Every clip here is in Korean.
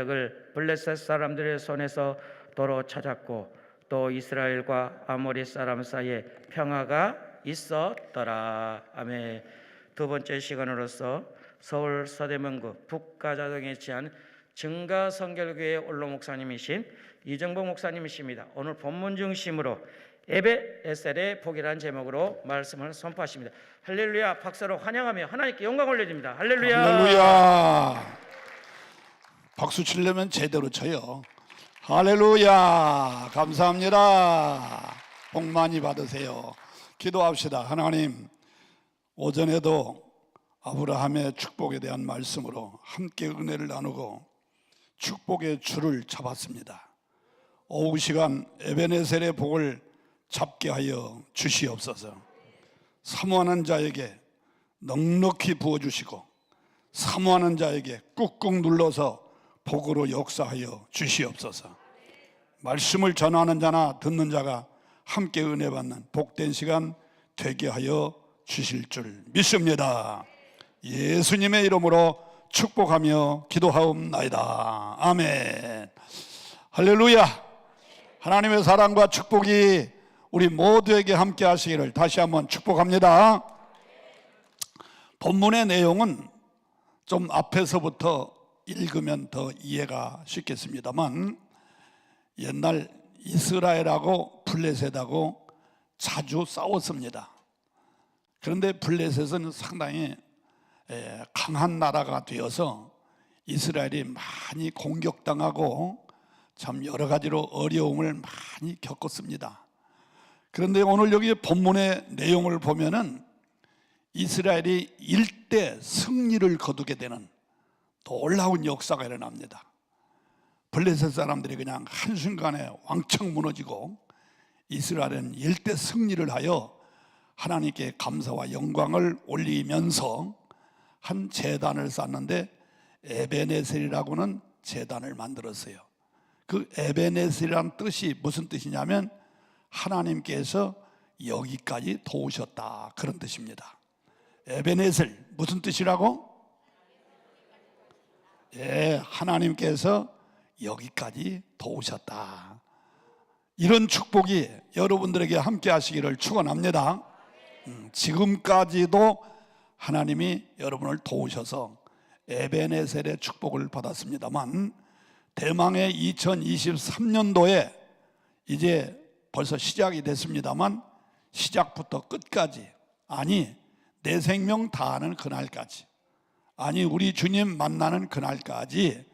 을 블레셋 사람들의 손에서 도로 찾았고 또 이스라엘과 아모리 사람 사이에 평화가 있었더라. 아멘. 두 번째 시간으로서 서울 서대문구 북가자동에 위치한 증가성결교회 원로 목사님이신 이정복 목사님이십니다. 오늘 본문 중심으로 에베에셀의 복이라는 제목으로 말씀을 선포하십니다. 할렐루야. 박수로 환영하며 하나님께 영광 올려드립니다. 할렐루야. 할렐루야. 박수 치려면 제대로 쳐요. 할렐루야. 감사합니다. 복 많이 받으세요. 기도합시다. 하나님, 오전에도 아브라함의 축복에 대한 말씀으로 함께 은혜를 나누고 축복의 줄을 잡았습니다. 오후 시간 에베네셀의 복을 잡게 하여 주시옵소서. 사모하는 자에게 넉넉히 부어주시고 사모하는 자에게 꾹꾹 눌러서 복으로 역사하여 주시옵소서. 말씀을 전하는 자나 듣는 자가 함께 은혜 받는 복된 시간 되게 하여 주실 줄 믿습니다. 예수님의 이름으로 축복하며 기도하옵나이다. 아멘. 할렐루야. 하나님의 사랑과 축복이 우리 모두에게 함께 하시기를 다시 한번 축복합니다. 본문의 내용은 좀 앞에서부터 읽으면 더 이해가 쉽겠습니다만, 옛날 이스라엘하고 블레셋하고 자주 싸웠습니다. 그런데 블레셋은 상당히 강한 나라가 되어서 이스라엘이 많이 공격당하고 참 여러 가지로 어려움을 많이 겪었습니다. 그런데 오늘 여기 본문의 내용을 보면은 이스라엘이 일대 승리를 거두게 되는 놀라운 역사가 일어납니다. 블레셋 사람들이 그냥 한순간에 왕창 무너지고 이스라엘은 일대 승리를 하여 하나님께 감사와 영광을 올리면서 한 제단을 쌓는데 에베네셀이라고는 제단을 만들었어요. 그 에베네셀이라는 뜻이 무슨 뜻이냐면 하나님께서 여기까지 도우셨다, 그런 뜻입니다. 에베네셀 무슨 뜻이라고? 하나님께서 여기까지 도우셨다. 이런 축복이 여러분들에게 함께 하시기를 축원합니다. 지금까지도 하나님이 여러분을 도우셔서 에베네셀의 축복을 받았습니다만, 대망의 2023년도에 이제 벌써 시작이 됐습니다만, 시작부터 끝까지, 아니 내 생명 다하는 그날까지, 아니 우리 주님 만나는 그날까지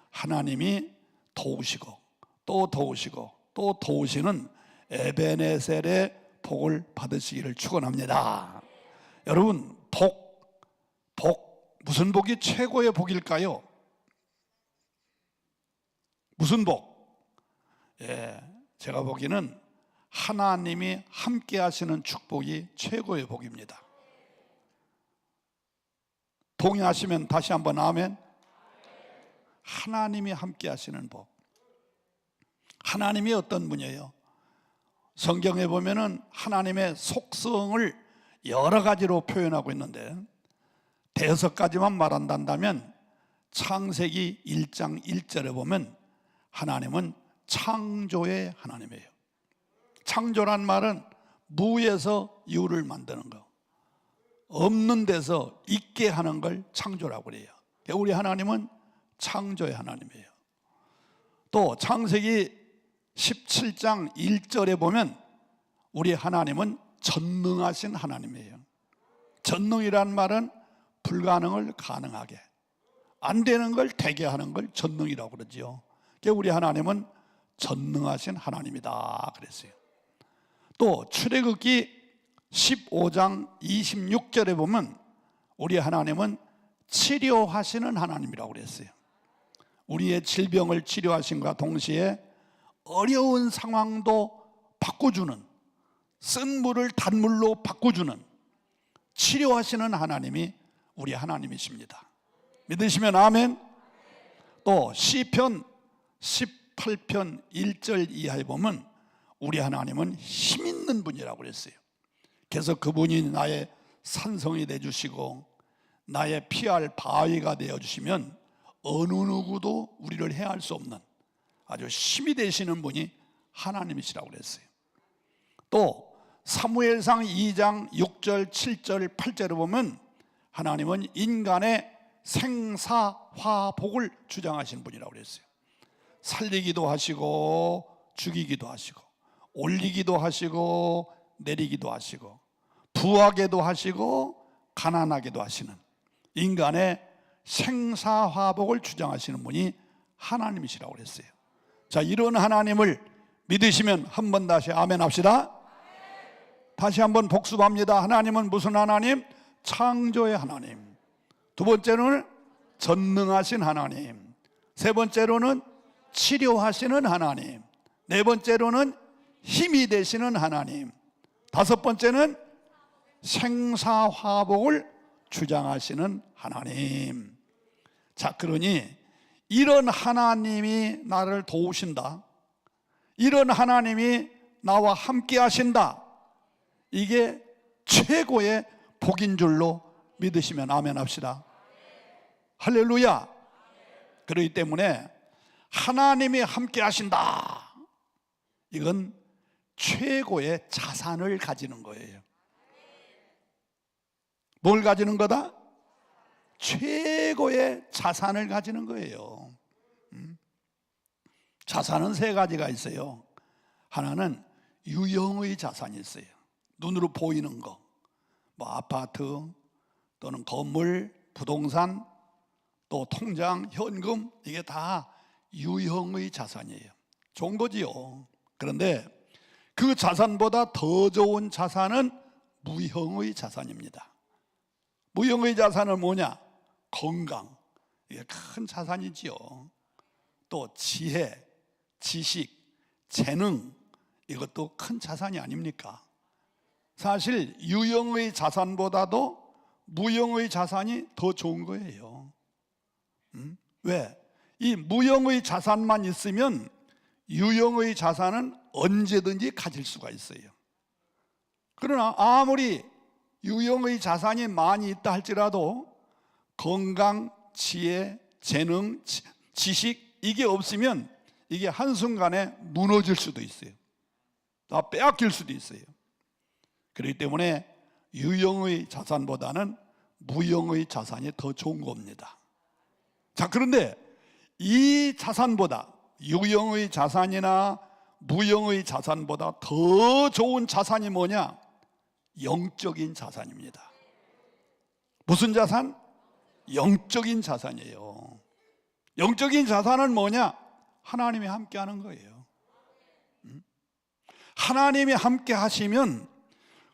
하나님이 도우시고 또 도우시고 또 도우시는 에베네셀의 복을 받으시기를 축원합니다. 여러분, 복 무슨 복이 최고의 복일까요? 무슨 복? 제가 보기에는 하나님이 함께 하시는 축복이 최고의 복입니다. 동의하시면 다시 한번 아멘. 하나님이 함께 하시는 복. 하나님이 어떤 분이에요? 성경에 보면은 하나님의 속성을 여러 가지로 표현하고 있는데, 대여섯 가지만 말한다면 창세기 1장 1절에 보면 하나님은 창조의 하나님이에요. 창조란 말은 무에서 유를 만드는 거, 없는 데서 있게 하는 걸 창조라고 그래요. 우리 하나님은 창조의 하나님이에요. 또 창세기 17장 1절에 보면 우리 하나님은 전능하신 하나님이에요. 전능이란 말은 불가능을 가능하게, 안 되는 걸 되게 하는 걸 전능이라고 그러죠. 우리 하나님은 전능하신 하나님이다 그랬어요. 또 출애굽기 15장 26절에 보면 우리 하나님은 치료하시는 하나님이라고 그랬어요. 우리의 질병을 치료하심과 동시에 어려운 상황도 바꿔주는, 쓴 물을 단물로 바꿔주는 치료하시는 하나님이 우리 하나님이십니다. 믿으시면 아멘. 또 시편 18편 1절 이하에 보면 우리 하나님은 힘 있는 분이라고 그랬어요. 그래서 그분이 나의 산성이 되어주시고 나의 피할 바위가 되어주시면 어느 누구도 우리를 해할 수 없는 아주 힘이 되시는 분이 하나님이시라고 그랬어요. 또 사무엘상 2장 6절 7절 8절을 보면 하나님은 인간의 생사화복을 주장하시는 분이라고 그랬어요. 살리기도 하시고 죽이기도 하시고 올리기도 하시고 내리기도 하시고 부하게도 하시고 가난하게도 하시는 인간의 생사화복을 주장하시는 분이 하나님이시라고 그랬어요. 자, 이런 하나님을 믿으시면 한 번 다시 아멘 합시다. 다시 한번 복습합니다. 하나님은 무슨 하나님? 창조의 하나님. 두 번째로는 전능하신 하나님. 세 번째로는 치료하시는 하나님. 네 번째로는 힘이 되시는 하나님. 다섯 번째는 생사화복을 주장하시는 하나님. 자, 그러니 이런 하나님이 나를 도우신다, 이런 하나님이 나와 함께 하신다, 이게 최고의 복인 줄로 믿으시면 아멘 합시다. 할렐루야. 그렇기 때문에 하나님이 함께 하신다, 이건 최고의 자산을 가지는 거예요. 뭘 가지는 거다? 최고의 자산을 가지는 거예요. 자산은 세 가지가 있어요. 하나는 유형의 자산이 있어요. 눈으로 보이는 거, 뭐 아파트 또는 건물, 부동산, 또 통장, 현금, 이게 다 유형의 자산이에요. 좋은 거지요. 그런데 그 자산보다 더 좋은 자산은 무형의 자산입니다. 무형의 자산은 뭐냐? 건강, 이게 큰 자산이지요. 또 지혜, 지식, 재능, 이것도 큰 자산이 아닙니까? 사실 유형의 자산보다도 무형의 자산이 더 좋은 거예요. 왜? 이 무형의 자산만 있으면 유형의 자산은 언제든지 가질 수가 있어요. 그러나 아무리 유형의 자산이 많이 있다 할지라도 건강, 지혜, 재능, 지식, 이게 없으면 이게 한순간에 무너질 수도 있어요. 다 빼앗길 수도 있어요. 그렇기 때문에 유형의 자산보다는 무형의 자산이 더 좋은 겁니다. 자, 그런데 이 자산보다, 유형의 자산이나 무형의 자산보다 더 좋은 자산이 뭐냐? 영적인 자산입니다. 무슨 자산? 영적인 자산이에요. 영적인 자산은 뭐냐? 하나님이 함께 하는 거예요. 하나님이 함께 하시면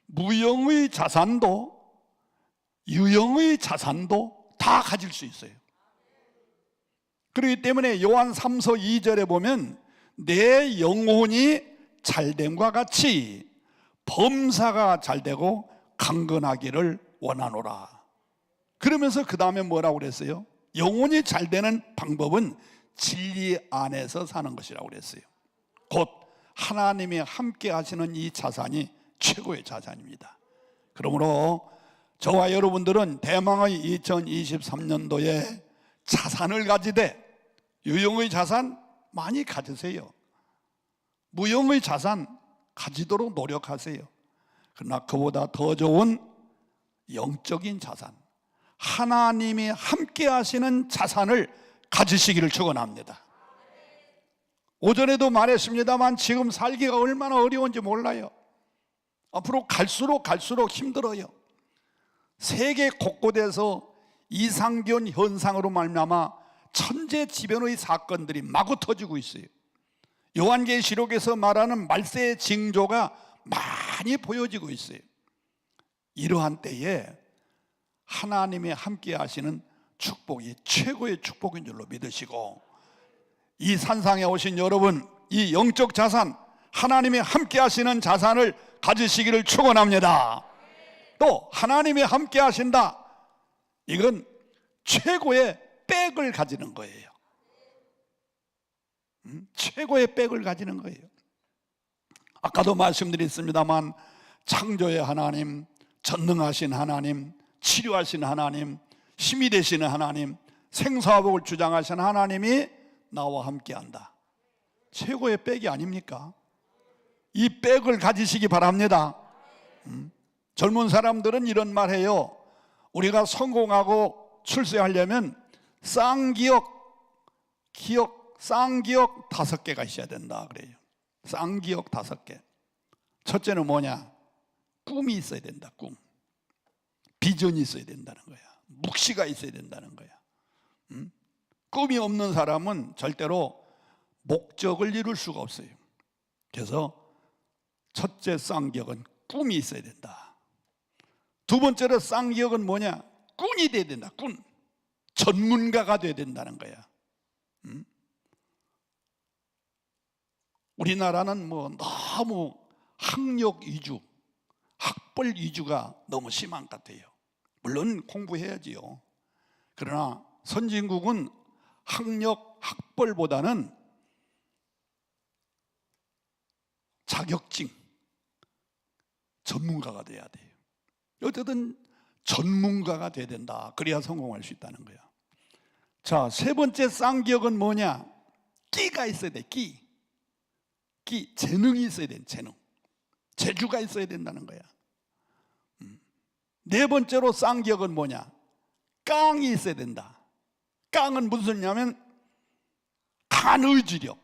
무형의 자산도 유형의 자산도 다 가질 수 있어요. 그렇기 때문에 요한 3서 2절에 보면 내 영혼이 잘됨과 같이 범사가 잘되고 강건하기를 원하노라. 그러면서 그 다음에 뭐라고 그랬어요? 영혼이 잘되는 방법은 진리 안에서 사는 것이라고 그랬어요. 곧 하나님이 함께 하시는 이 자산이 최고의 자산입니다. 그러므로 저와 여러분들은 대망의 2023년도에 자산을 가지되 유형의 자산 많이 가지세요. 무형의 자산 가지도록 노력하세요. 그러나 그보다 더 좋은 영적인 자산, 하나님이 함께 하시는 자산을 가지시기를 축원합니다. 오전에도 말했습니다만 지금 살기가 얼마나 어려운지 몰라요. 앞으로 갈수록 힘들어요. 세계 곳곳에서 이상균 현상으로 말미암아 천재지변의 사건들이 마구 터지고 있어요. 요한계시록에서 말하는 말세의 징조가 많이 보여지고 있어요. 이러한 때에 하나님이 함께 하시는 축복이 최고의 축복인 줄로 믿으시고, 이 산상에 오신 여러분, 이 영적 자산, 하나님이 함께 하시는 자산을 가지시기를 축원합니다. 또 하나님이 함께 하신다, 이건 최고의 백을 가지는 거예요. 최고의 백을 가지는 거예요. 아까도 말씀드렸습니다만 창조의 하나님, 전능하신 하나님, 치료하신 하나님, 힘이 되시는 하나님, 생사복을 주장하신 하나님이 나와 함께한다. 최고의 백이 아닙니까? 이 백을 가지시기 바랍니다. 젊은 사람들은 이런 말 해요. 우리가 성공하고 출세하려면 쌍기역 5개가 있어야 된다 그래요. 쌍기역 5개. 첫째는 뭐냐? 꿈이 있어야 된다. 꿈. 비전이 있어야 된다는 거야. 묵시가 있어야 된다는 거야. 꿈이 없는 사람은 절대로 목적을 이룰 수가 없어요. 그래서 첫째 쌍기역은 꿈이 있어야 된다. 두 번째로 쌍기역은 뭐냐? 꾼이 돼야 된다. 꾼. 전문가가 돼야 된다는 거야. 우리나라는 너무 학력 위주, 학벌 위주가 너무 심한 것 같아요. 물론 공부해야지요. 그러나 선진국은 학력, 학벌보다는 자격증, 전문가가 돼야 돼요. 어쨌든 전문가가 돼야 된다. 그래야 성공할 수 있다는 거야. 자, 세 번째 쌍기역은 뭐냐? 끼가 있어야 돼. 끼. 재능이 있어야 돼. 재능. 재주가 있어야 된다는 거야. 네 번째로 쌍기역은 뭐냐? 깡이 있어야 된다. 깡은 무슨 소리냐면 강한 의지력.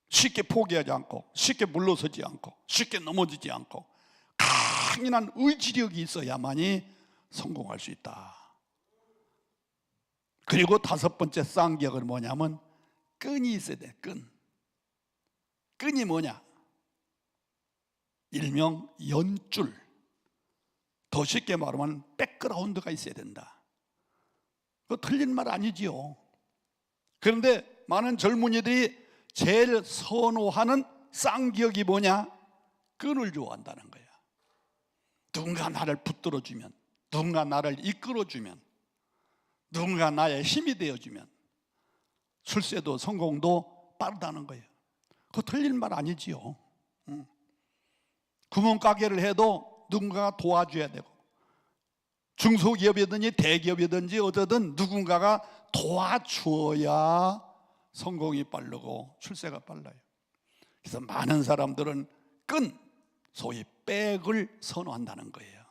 쉽게 포기하지 않고, 쉽게 물러서지 않고, 쉽게 넘어지지 않고 강인한 의지력이 있어야만이 성공할 수 있다. 그리고 다섯 번째 쌍기역은 뭐냐면 끈이 있어야 돼. 끈이 뭐냐? 일명 연줄. 더 쉽게 말하면 백그라운드가 있어야 된다. 그거 틀린 말 아니지요. 그런데 많은 젊은이들이 제일 선호하는 쌍기역이 뭐냐? 끈을 좋아한다는 거야. 누군가 나를 붙들어주면, 누군가 나를 이끌어주면, 누군가 나의 힘이 되어주면 출세도 성공도 빠르다는 거예요. 그거 틀린 말 아니지요. 구멍가게를 해도 누군가가 도와줘야 되고, 중소기업이든지 대기업이든지 어쩌든 누군가가 도와주어야 성공이 빠르고 출세가 빨라요. 그래서 많은 사람들은 소위 백을 선호한다는 거예요.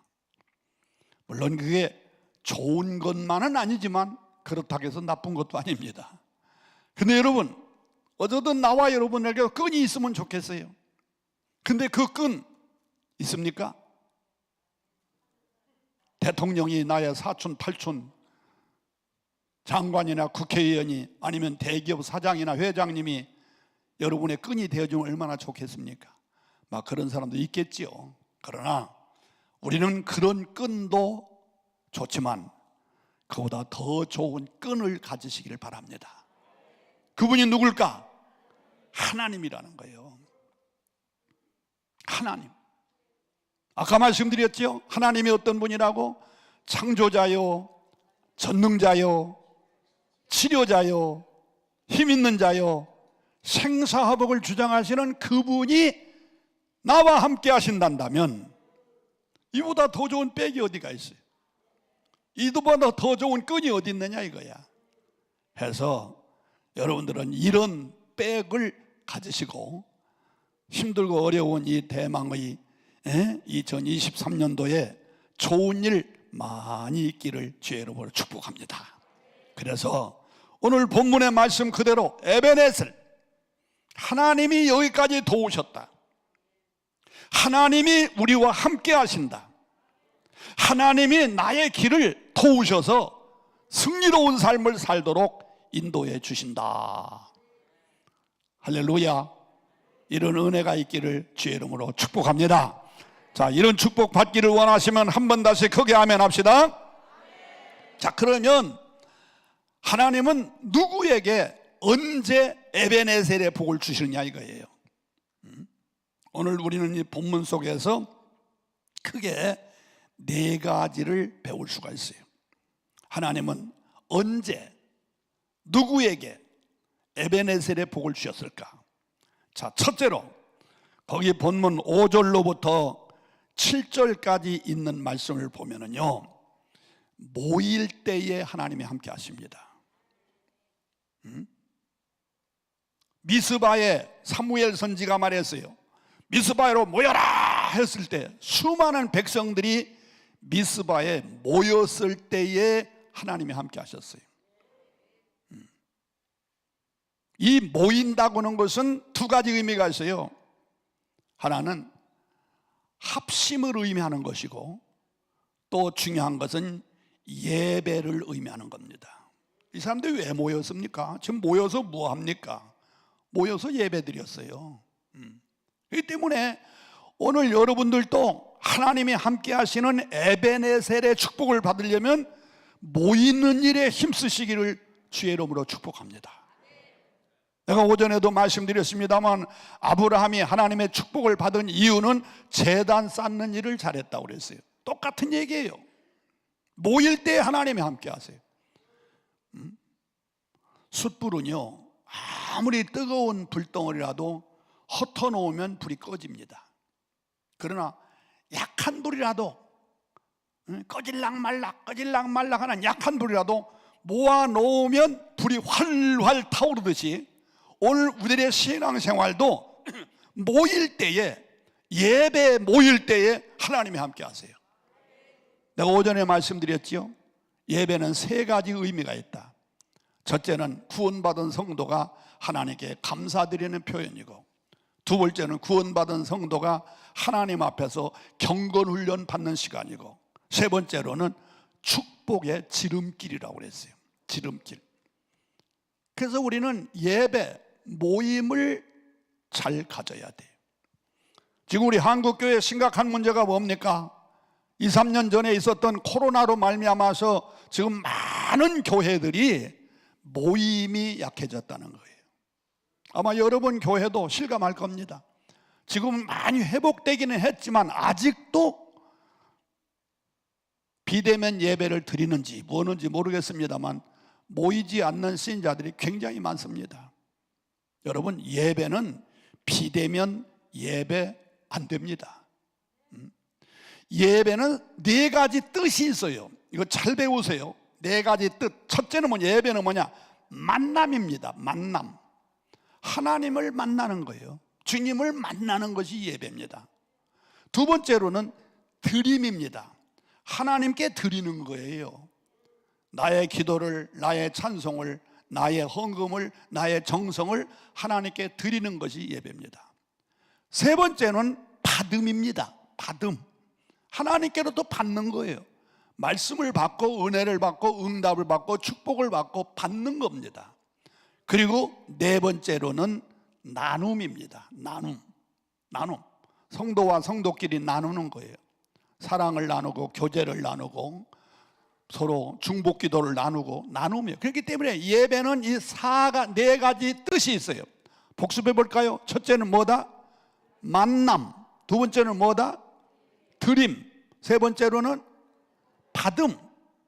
물론 그게 좋은 것만은 아니지만 그렇다고 해서 나쁜 것도 아닙니다. 근데 여러분, 어쩌든 나와 여러분에게 끈이 있으면 좋겠어요. 근데 그 끈 있습니까? 대통령이 나의 사촌, 팔촌, 장관이나 국회의원이 아니면 대기업 사장이나 회장님이 여러분의 끈이 되어주면 얼마나 좋겠습니까? 막 그런 사람도 있겠지요. 그러나 우리는 그런 끈도 좋지만 그보다 더 좋은 끈을 가지시기를 바랍니다. 그분이 누굴까? 하나님이라는 거예요. 하나님. 아까 말씀드렸죠? 하나님이 어떤 분이라고? 창조자요, 전능자요, 치료자요, 힘 있는 자요, 생사화복을 주장하시는 그분이 나와 함께 하신단다면 이보다 더 좋은 백이 어디가 있어요? 이보다 더 좋은 끈이 어디 있느냐 이거야. 해서 여러분들은 이런 백을 가지시고 힘들고 어려운 이 대망의 2023년도에 좋은 일 많이 있기를 주의 이름으로 축복합니다. 그래서 오늘 본문의 말씀 그대로 에베네셀, 하나님이 여기까지 도우셨다. 하나님이 우리와 함께 하신다. 하나님이 나의 길을 도우셔서 승리로운 삶을 살도록 인도해 주신다. 할렐루야. 이런 은혜가 있기를 주의 이름으로 축복합니다. 자, 이런 축복 받기를 원하시면 한 번 다시 크게 아멘 합시다. 자, 그러면 하나님은 누구에게 언제 에베네셀의 복을 주시느냐 이거예요. 오늘 우리는 이 본문 속에서 크게 네 가지를 배울 수가 있어요. 하나님은 언제 누구에게 에베네셀의 복을 주셨을까? 자, 첫째로 거기 본문 5절로부터 7절까지 있는 말씀을 보면은요, 모일 때에 하나님이 함께 하십니다. 미스바에 사무엘 선지가 말했어요. 미스바로 모여라 했을 때 수많은 백성들이 미스바에 모였을 때에 하나님이 함께 하셨어요. 이 모인다고 하는 것은 두 가지 의미가 있어요. 하나는 합심을 의미하는 것이고, 또 중요한 것은 예배를 의미하는 겁니다. 이 사람들이 왜 모였습니까? 지금 모여서 뭐 합니까? 모여서 예배 드렸어요. 그렇기 때문에 오늘 여러분들도 하나님이 함께 하시는 에베네셀의 축복을 받으려면 모이는 일에 힘쓰시기를 주의 이름으로 축복합니다. 내가 오전에도 말씀드렸습니다만, 아브라함이 하나님의 축복을 받은 이유는 제단 쌓는 일을 잘했다고 그랬어요. 똑같은 얘기예요. 모일 때 하나님이 함께 하세요. 숯불은요, 아무리 뜨거운 불덩어리라도 흩어놓으면 불이 꺼집니다. 그러나 약한 불이라도, 꺼질락말락 하는 약한 불이라도 모아놓으면 불이 활활 타오르듯이, 오늘 우리의 신앙생활도 모일 때에, 예배 모일 때에 하나님이 함께 하세요. 내가 오전에 말씀드렸지요. 예배는 세 가지 의미가 있다. 첫째는 구원받은 성도가 하나님께 감사드리는 표현이고, 두 번째는 구원받은 성도가 하나님 앞에서 경건훈련 받는 시간이고, 세 번째로는 축복의 지름길이라고 그랬어요. 지름길. 그래서 우리는 예배, 모임을 잘 가져야 돼요. 지금 우리 한국교회에 심각한 문제가 뭡니까? 2, 3년 전에 있었던 코로나로 말미암아서 지금 많은 교회들이 모임이 약해졌다는 거예요. 아마 여러분 교회도 실감할 겁니다. 지금 많이 회복되기는 했지만 아직도 비대면 예배를 드리는지 뭐는지 모르겠습니다만 모이지 않는 신자들이 굉장히 많습니다. 여러분, 예배는 비대면 예배 안 됩니다. 예배는 네 가지 뜻이 있어요. 이거 잘 배우세요. 네 가지 뜻. 첫째는 뭐냐? 예배는 뭐냐? 만남입니다. 만남. 하나님을 만나는 거예요. 주님을 만나는 것이 예배입니다. 두 번째로는 드림입니다. 하나님께 드리는 거예요. 나의 기도를, 나의 찬송을, 나의 헌금을, 나의 정성을 하나님께 드리는 것이 예배입니다. 세 번째는 받음입니다. 받음. 하나님께로도 받는 거예요. 말씀을 받고 은혜를 받고 응답을 받고 축복을 받고 받는 겁니다. 그리고 네 번째로는 나눔입니다. 나눔. 성도와 성도끼리 나누는 거예요. 사랑을 나누고 교제를 나누고 서로 중복 기도를 나누고 나눔이에요. 그렇기 때문에 예배는 이 네 가지 뜻이 있어요. 복습해 볼까요? 첫째는 뭐다? 만남. 두 번째는 뭐다? 드림. 세 번째로는 받음.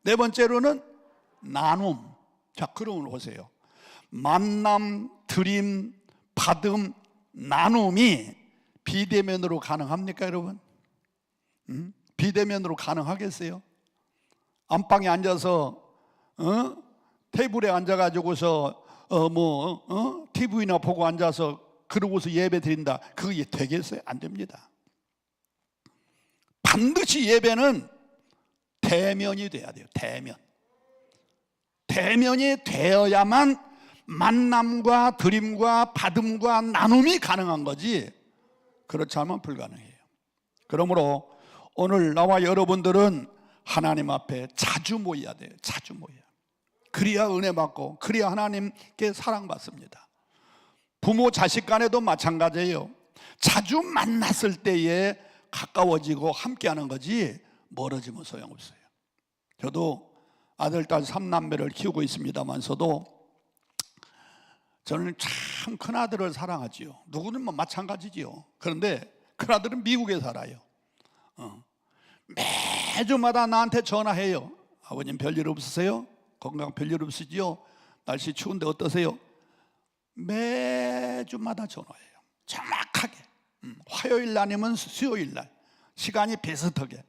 네 번째로는 나눔. 자, 그러면 보세요. 만남, 드림, 받음, 나눔이 비대면으로 가능합니까, 여러분? 비대면으로 가능하겠어요? 안방에 앉아서 테이블에 앉아가지고서 TV나 보고 앉아서 그러고서 예배 드린다. 그게 되겠어요? 안 됩니다. 반드시 예배는 대면이 돼야 돼요. 대면이 되어야만 만남과 드림과 받음과 나눔이 가능한 거지, 그렇지 않으면 불가능해요. 그러므로 오늘 나와 여러분들은 하나님 앞에 자주 모여야 돼요. 자주 모여야. 그래야 은혜 받고, 그래야 하나님께 사랑받습니다. 부모 자식 간에도 마찬가지예요. 자주 만났을 때에 가까워지고 함께하는 거지 멀어지면 소용없어요. 저도 아들, 딸 3남매를 키우고 있습니다만서도 저는 참 큰아들을 사랑하지요. 누구는 뭐 마찬가지지요. 그런데 큰아들은 미국에 살아요. 매주마다 나한테 전화해요. 아버님 별일 없으세요? 건강 별일 없으시죠? 날씨 추운데 어떠세요? 매주마다 전화해요. 정확하게. 화요일 아니면 수요일 날 시간이 비슷하게.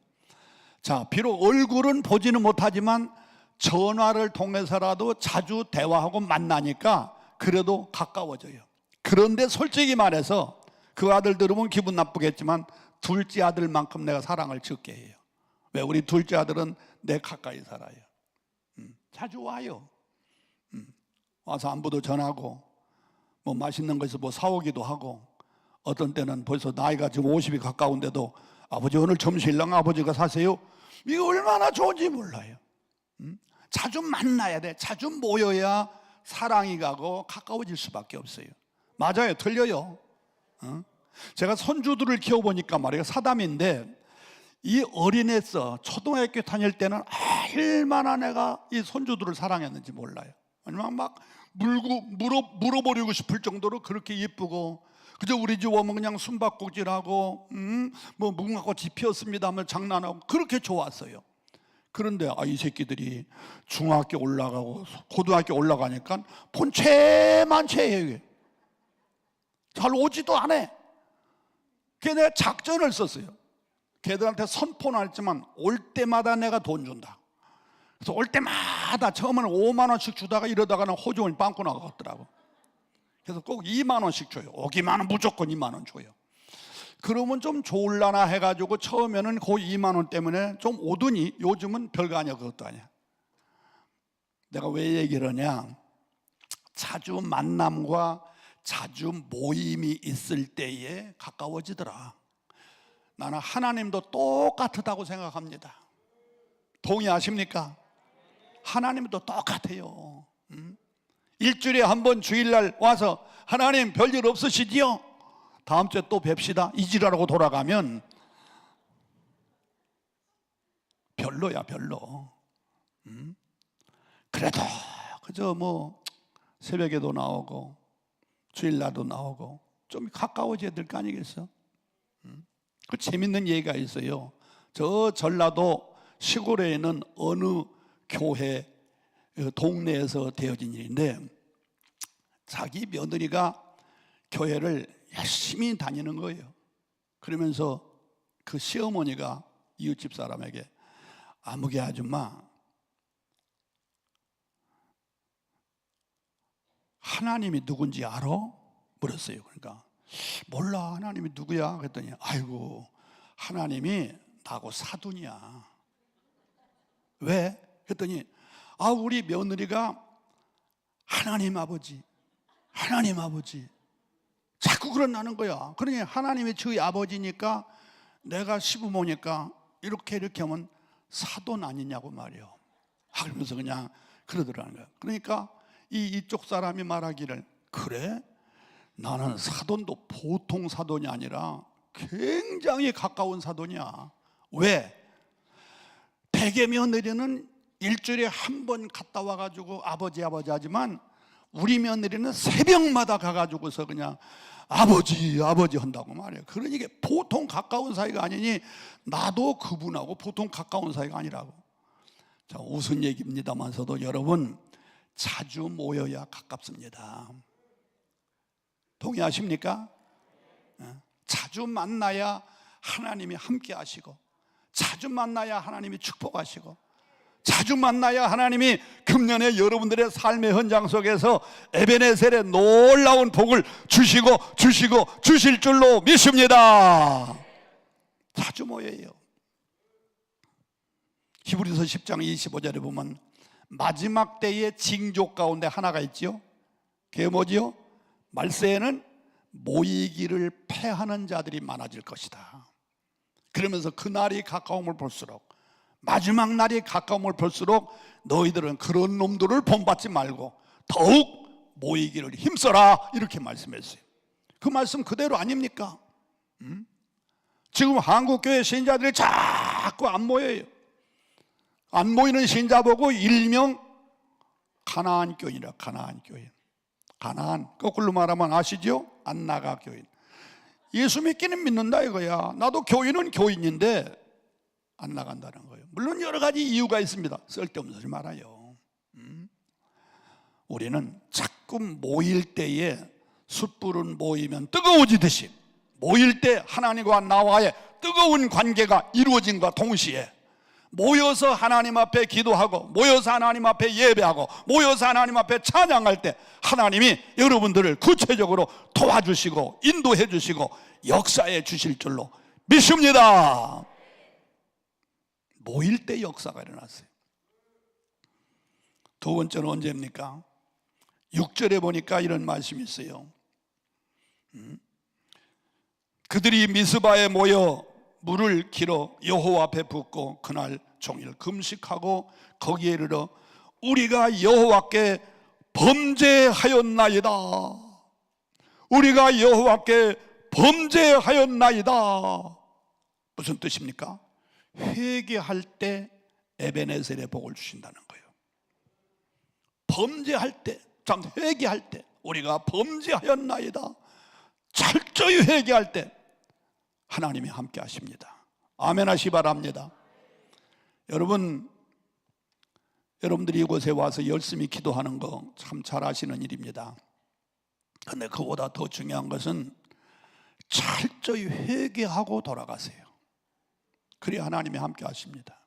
자, 비록 얼굴은 보지는 못하지만 전화를 통해서라도 자주 대화하고 만나니까 그래도 가까워져요. 그런데 솔직히 말해서 그 아들 들으면 기분 나쁘겠지만 둘째 아들만큼 내가 사랑을 적게 해요. 왜? 우리 둘째 아들은 내 가까이 살아요. 자주 와요. 와서 안부도 전하고 뭐 맛있는 거 있어 뭐 사오기도 하고, 어떤 때는 벌써 나이가 지금 50이 가까운데도 아버지 오늘 점심일랑 아버지가 사세요. 이거 얼마나 좋은지 몰라요. 자주 만나야 돼. 자주 모여야 사랑이 가고 가까워질 수밖에 없어요. 맞아요. 틀려요. 제가 손주들을 키워보니까 말이에요. 사담인데 이 어린애서 초등학교 다닐 때는 얼마나 내가 이 손주들을 사랑했는지 몰라요. 아니면 막 물어버리고 싶을 정도로 그렇게 예쁘고, 그저 우리 집 오면 그냥 숨바꼭질하고 뭐 무궁화꽃이 피었습니다 하면 장난하고 그렇게 좋았어요. 그런데 이 새끼들이 중학교 올라가고 고등학교 올라가니까 본체만 채해요. 잘 오지도 않아. 그래서 내가 작전을 썼어요. 걔들한테 선포는 안 했지만 올 때마다 내가 돈 준다. 그래서 올 때마다 처음에는 5만 원씩 주다가 이러다가는 호주머니 빵꾸 나갔더라고. 그래서 꼭 2만 원씩 줘요. 오기만 하면 무조건 2만 원 줘요. 그러면 좀 좋을라나 해가지고 처음에는 그 2만 원 때문에 좀 오더니 요즘은 별거 아니야. 그것도 아니야. 내가 왜 얘기를 하냐, 자주 만남과 자주 모임이 있을 때에 가까워지더라. 나는 하나님도 똑같다고 생각합니다. 동의하십니까? 하나님도 똑같아요. 일주일에 한 번 주일날 와서 하나님 별일 없으시지요? 다음 주에 또 뵙시다 이지라고 돌아가면 별로야, 별로. 그래도 그저 뭐 새벽에도 나오고 주일날도 나오고 좀 가까워져야 될 거 아니겠어? 그 재밌는 얘기가 있어요. 저 전라도 시골에 있는 어느 교회 동네에서 되어진 일인데, 자기 며느리가 교회를 열심히 다니는 거예요. 그러면서 그 시어머니가 이웃집 사람에게 아무개 아줌마, 하나님이 누군지 알아? 물었어요. 그러니까 몰라, 하나님이 누구야? 그랬더니 아이고, 하나님이 나하고 사돈이야. 왜? 그랬더니 우리 며느리가 하나님 아버지 자꾸 그런다는 거야. 그러니 하나님이 저희 아버지니까 내가 시부모니까 이렇게 하면 사돈 아니냐고 말이요. 그러면서 그냥 그러더라는 거야. 그러니까 이쪽 사람이 말하기를, 그래? 나는 사돈도 보통 사돈이 아니라 굉장히 가까운 사돈이야. 왜? 대개 며느리는 일주일에 한 번 갔다 와가지고 아버지 하지만 우리 며느리는 새벽마다 가가지고서 그냥 아버지 한다고 말이에요. 그러니 이게 보통 가까운 사이가 아니니 나도 그분하고 보통 가까운 사이가 아니라고. 자, 웃은 얘기입니다만서도 여러분, 자주 모여야 가깝습니다. 동의하십니까? 자주 만나야 하나님이 함께 하시고, 자주 만나야 하나님이 축복하시고, 자주 만나야 하나님이 금년에 여러분들의 삶의 현장 속에서 에베네셀의 놀라운 복을 주시고 주실 줄로 믿습니다. 자주 모여요. 히브리서 10장 25절에 보면 마지막 때의 징조 가운데 하나가 있지요. 그게 뭐지요? 말세에는 모이기를 패하는 자들이 많아질 것이다. 그러면서 그 날이 가까움을 볼수록, 마지막 날이 가까움을 볼수록 너희들은 그런 놈들을 본받지 말고 더욱 모이기를 힘써라, 이렇게 말씀했어요. 그 말씀 그대로 아닙니까? 지금 한국교회 신자들이 자꾸 안 모여요. 안 모이는 신자 보고 일명 가나안 교인이라. 가나안 교인. 가나안, 거꾸로 말하면 아시죠? 안 나가 교인. 예수 믿기는 믿는다 이거야. 나도 교인은 교인인데 안 나간다는 거예요. 물론 여러 가지 이유가 있습니다. 쓸데없는 소리 말아요. 우리는 자꾸 모일 때에 숯불은 모이면 뜨거워지듯이, 모일 때 하나님과 나와의 뜨거운 관계가 이루어진과 동시에 모여서 하나님 앞에 기도하고, 모여서 하나님 앞에 예배하고, 모여서 하나님 앞에 찬양할 때 하나님이 여러분들을 구체적으로 도와주시고 인도해 주시고 역사해 주실 줄로 믿습니다. 모일 때 역사가 일어났어요. 두 번째는 언제입니까? 6절에 보니까 이런 말씀이 있어요. 그들이 미스바에 모여 물을 길어 여호와 앞에 붓고 그날 종일 금식하고 거기에 이르러 우리가 여호와께 범죄하였나이다. 우리가 여호와께 범죄하였나이다. 무슨 뜻입니까? 회개할 때 에베네셀의 복을 주신다는 거예요. 범죄할 때, 참 회개할 때 우리가 범죄하였나이다. 철저히 회개할 때 하나님이 함께 하십니다. 아멘 하시 바랍니다. 여러분들이 이곳에 와서 열심히 기도하는 거 참 잘 아시는 일입니다. 그런데 그보다 더 중요한 것은 철저히 회개하고 돌아가세요. 그래야 하나님이 함께 하십니다.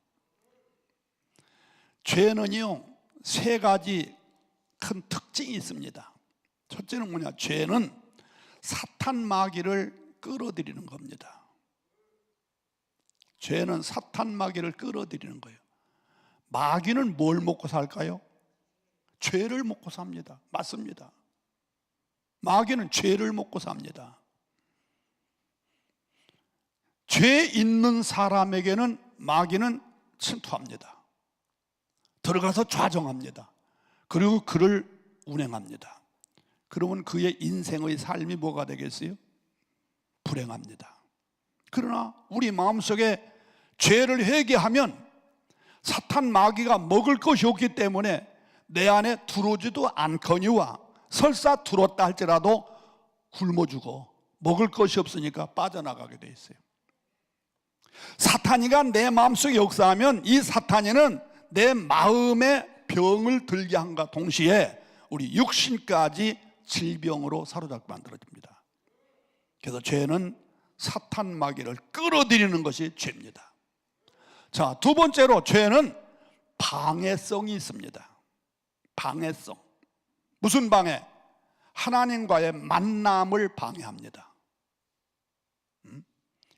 죄는요, 세 가지 큰 특징이 있습니다. 첫째는 뭐냐? 죄는 사탄 마귀를 끌어들이는 겁니다. 죄는 사탄 마귀를 끌어들이는 거예요. 마귀는 뭘 먹고 살까요? 죄를 먹고 삽니다. 맞습니다. 마귀는 죄를 먹고 삽니다. 죄 있는 사람에게는 마귀는 침투합니다. 들어가서 좌정합니다. 그리고 그를 운행합니다. 그러면 그의 인생의 삶이 뭐가 되겠어요? 불행합니다. 그러나 우리 마음속에 죄를 회개하면 사탄 마귀가 먹을 것이 없기 때문에 내 안에 들어오지도 않거니와 설사 들어왔다 할지라도 굶어 죽어 먹을 것이 없으니까 빠져나가게 돼 있어요. 사탄이가 내 마음속에 역사하면 이 사탄이는 내 마음에 병을 들게 한과 동시에 우리 육신까지 질병으로 사로잡게 만들어집니다. 그래서 죄는 사탄 마귀를 끌어들이는 것이 죄입니다. 자, 두 번째로 죄는 방해성이 있습니다. 방해성. 무슨 방해? 하나님과의 만남을 방해합니다.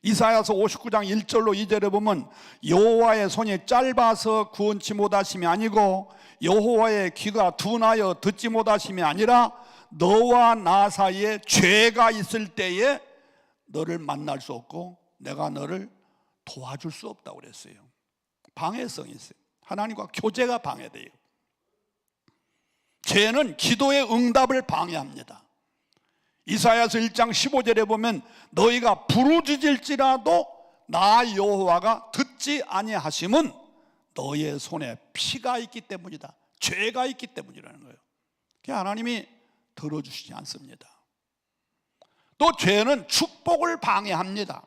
이사야서 59장 1절로 2절에 보면 여호와의 손이 짧아서 구원치 못하심이 아니고 여호와의 귀가 둔하여 듣지 못하심이 아니라 너와 나 사이에 죄가 있을 때에 너를 만날 수 없고 내가 너를 도와줄 수 없다고 그랬어요. 방해성이 있어요. 하나님과 교제가 방해돼요. 죄는 기도의 응답을 방해합니다. 이사야서 1장 15절에 보면 너희가 부르짖을지라도 나 여호와가 듣지 아니하심은 너희의 손에 피가 있기 때문이다. 죄가 있기 때문이라는 거예요. 하나님이 들어주시지 않습니다. 또 죄는 축복을 방해합니다.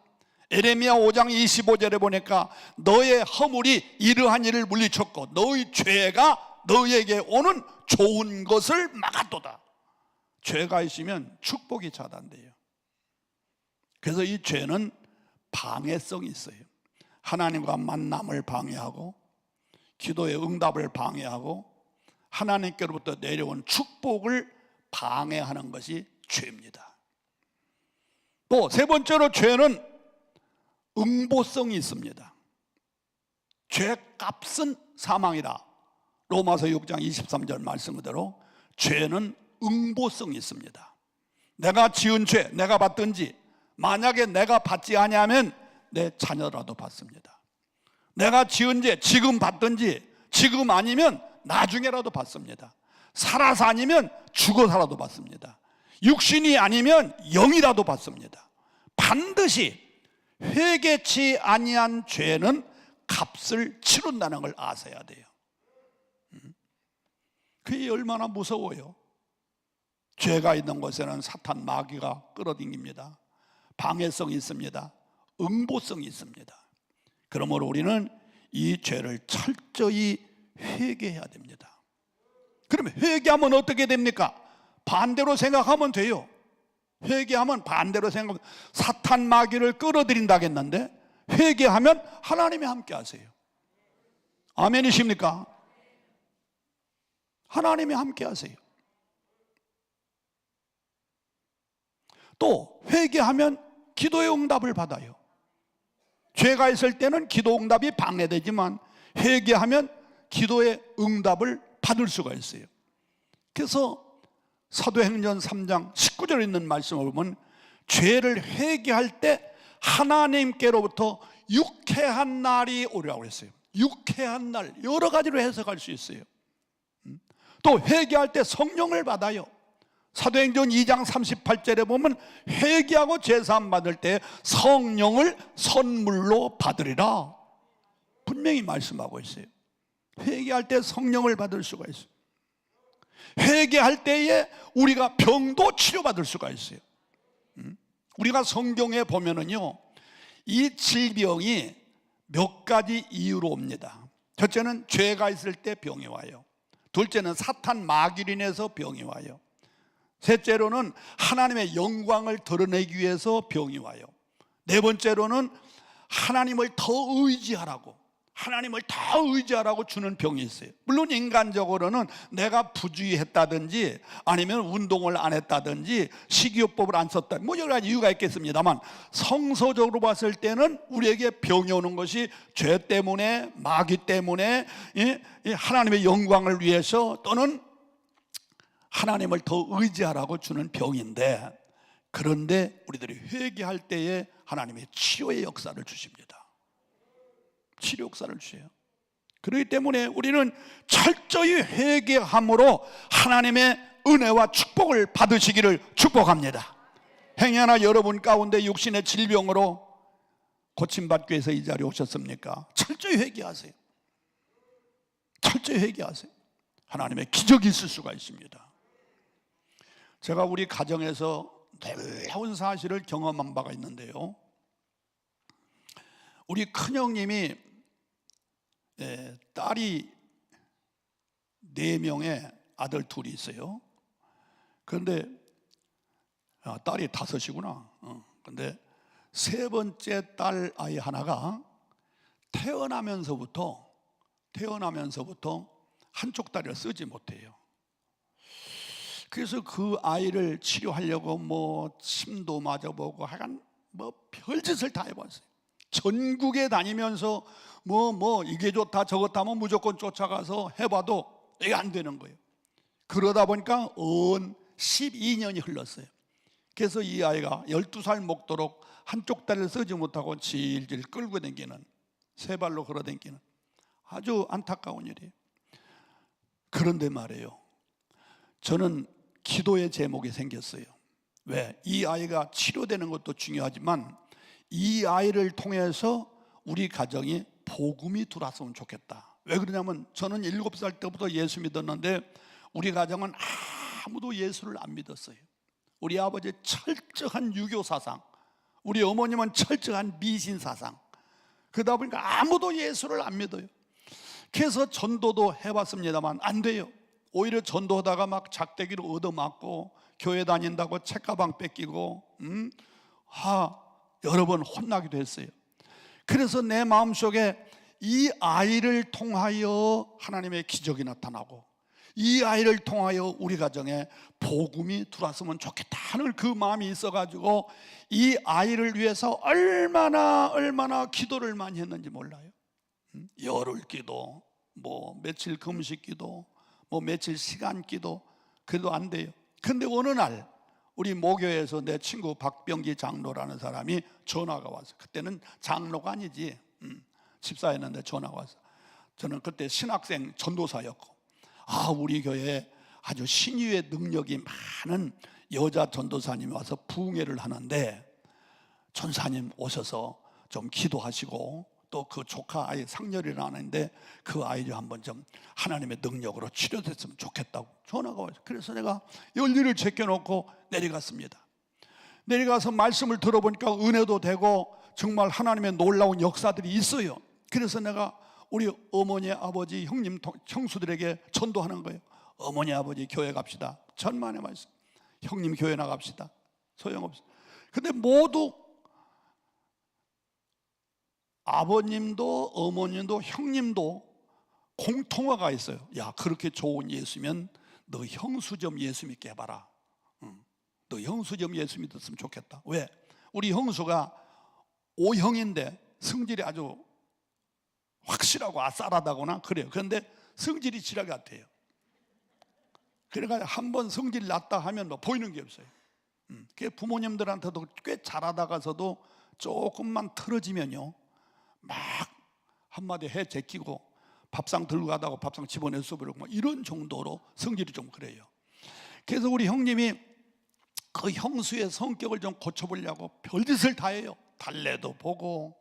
에레미야 5장 25절에 보니까 너의 허물이 이러한 일을 물리쳤고 너의 죄가 너에게 오는 좋은 것을 막았도다. 죄가 있으면 축복이 차단돼요. 그래서 이 죄는 방해성이 있어요. 하나님과 만남을 방해하고 기도의 응답을 방해하고 하나님께로부터 내려온 축복을 방해하는 것이 죄입니다. 또 세 번째로 죄는 응보성이 있습니다. 죄값은 사망이다. 로마서 6장 23절 말씀 그대로 죄는 응보성이 있습니다. 내가 지은 죄, 내가 받든지 만약에 내가 받지 아니하면 내 자녀라도 받습니다. 내가 지은 죄 지금 받든지 지금 아니면 나중에라도 받습니다. 살아서 아니면 죽어서라도 받습니다. 육신이 아니면 영이라도 받습니다. 반드시 회개치 아니한 죄는 값을 치른다는 걸 아셔야 돼요. 그게 얼마나 무서워요. 죄가 있는 곳에는 사탄 마귀가 끌어당깁니다. 방해성이 있습니다. 응보성이 있습니다. 그러므로 우리는 이 죄를 철저히 회개해야 됩니다. 그러면 회개하면 어떻게 됩니까? 반대로 생각하면 돼요. 회개하면 반대로 생각하면 사탄 마귀를 끌어들인다겠는데 회개하면 하나님이 함께 하세요. 아멘이십니까? 하나님이 함께 하세요. 또 회개하면 기도의 응답을 받아요. 죄가 있을 때는 기도 응답이 방해되지만 회개하면 기도의 응답을 받을 수가 있어요. 그래서 사도행전 3장 19절에 있는 말씀을 보면 죄를 회개할 때 하나님께로부터 유쾌한 날이 오리라고 했어요. 유쾌한 날, 여러 가지로 해석할 수 있어요. 또 회개할 때 성령을 받아요. 사도행전 2장 38절에 보면 회개하고 제사함 받을 때 성령을 선물로 받으리라 분명히 말씀하고 있어요. 회개할 때 성령을 받을 수가 있어요. 회개할 때에 우리가 병도 치료받을 수가 있어요. 우리가 성경에 보면은요, 이 질병이 몇 가지 이유로 옵니다. 첫째는 죄가 있을 때 병이 와요. 둘째는 사탄 마귀로 인해서 병이 와요. 셋째로는 하나님의 영광을 드러내기 위해서 병이 와요. 네 번째로는 하나님을 더 의지하라고, 하나님을 더 의지하라고 주는 병이 있어요. 물론 인간적으로는 내가 부주의했다든지 아니면 운동을 안 했다든지 식이요법을 안 썼다, 뭐 여러 가지 이유가 있겠습니다만 성서적으로 봤을 때는 우리에게 병이 오는 것이 죄 때문에, 마귀 때문에, 하나님의 영광을 위해서 또는 하나님을 더 의지하라고 주는 병인데, 그런데 우리들이 회개할 때에 하나님의 치료의 역사를 주십니다. 치료 역사를 주세요. 그렇기 때문에 우리는 철저히 회개함으로 하나님의 은혜와 축복을 받으시기를 축복합니다. 행여나 여러분 가운데 육신의 질병으로 고침받기 위해서 이 자리에 오셨습니까? 철저히 회개하세요. 철저히 회개하세요. 하나님의 기적이 있을 수가 있습니다. 제가 우리 가정에서 놀라운 사실을 경험한 바가 있는데요, 우리 큰형님이 딸이 4명에 아들 2이 있어요. 그런데 딸이 5이구나. 그런데 세 번째 딸 아이 하나가 태어나면서부터 한쪽 다리를 쓰지 못해요. 그래서 그 아이를 치료하려고 뭐 침도 맞아보고 하여간 뭐 별짓을 다 해봤어요. 전국에 다니면서 뭐 이게 좋다 저것 하면 무조건 쫓아가서 해봐도 이게 안 되는 거예요. 그러다 보니까 온 12년이 흘렀어요. 그래서 이 아이가 12살 먹도록 한쪽 다리를 쓰지 못하고 질질 끌고 다니는, 세 발로 걸어 다니는 아주 안타까운 일이에요. 그런데 말이에요, 저는 기도의 제목이 생겼어요. 왜? 이 아이가 치료되는 것도 중요하지만 이 아이를 통해서 우리 가정이 복음이 들어왔으면 좋겠다. 왜 그러냐면 저는 7살 때부터 예수 믿었는데 우리 가정은 아무도 예수를 안 믿었어요. 우리 아버지 철저한 유교 사상, 우리 어머님은 철저한 미신 사상, 그러다 보니까 아무도 예수를 안 믿어요. 그래서 전도도 해봤습니다만 안 돼요. 오히려 전도하다가 막 작대기로 얻어맞고 교회 다닌다고 책가방 뺏기고 여러 번 혼나기도 했어요. 그래서 내 마음속에 이 아이를 통하여 하나님의 기적이 나타나고 이 아이를 통하여 우리 가정에 복음이 들어왔으면 좋겠다는 그 마음이 있어가지고 이 아이를 위해서 얼마나 기도를 많이 했는지 몰라요. 열흘 기도, 뭐 며칠 금식 기도, 뭐 며칠 시간 기도, 그래도 안 돼요. 근데 어느 날 우리 모교에서 내 친구 박병기 장로라는 사람이 전화가 왔어요. 그때는 장로가 아니지 집사였는데 전화가 왔어요. 저는 그때 신학생 전도사였고, 우리 교회에 아주 신유의 능력이 많은 여자 전도사님이 와서 부흥회를 하는데 전사님 오셔서 좀 기도하시고 또 그 조카 아이 상렬이 나는데 그 아이를 한번 좀 하나님의 능력으로 치료됐으면 좋겠다고 전화가 왔어요. 그래서 내가 열일을 제껴놓고 내려갔습니다. 내려가서 말씀을 들어보니까 은혜도 되고 정말 하나님의 놀라운 역사들이 있어요. 그래서 내가 우리 어머니, 아버지, 형님, 형수들에게 전도하는 거예요. 어머니, 아버지 교회 갑시다. 천만의 말씀. 형님 교회 나갑시다. 소용없어. 근데 모두 아버님도 어머님도 형님도 공통어가 있어요. 야, 그렇게 좋은 예수면 너 형수 좀 예수 믿게 해봐라. 너 형수 좀 예수 믿었으면 좋겠다. 왜? 우리 형수가 O형인데 성질이 아주 확실하고 아싸라다거나 그래요. 그런데 성질이 지랄 같아요. 그래가 한번 성질 났다 하면 뭐 보이는 게 없어요. 부모님들한테도 꽤 잘하다가서도 조금만 틀어지면요, 막 한마디 해 제끼고 밥상 들고 가다가 밥상 집어내서 버리고 뭐 이런 정도로 성질이 좀 그래요. 그래서 우리 형님이 그 형수의 성격을 좀 고쳐보려고 별짓을 다 해요. 달래도 보고,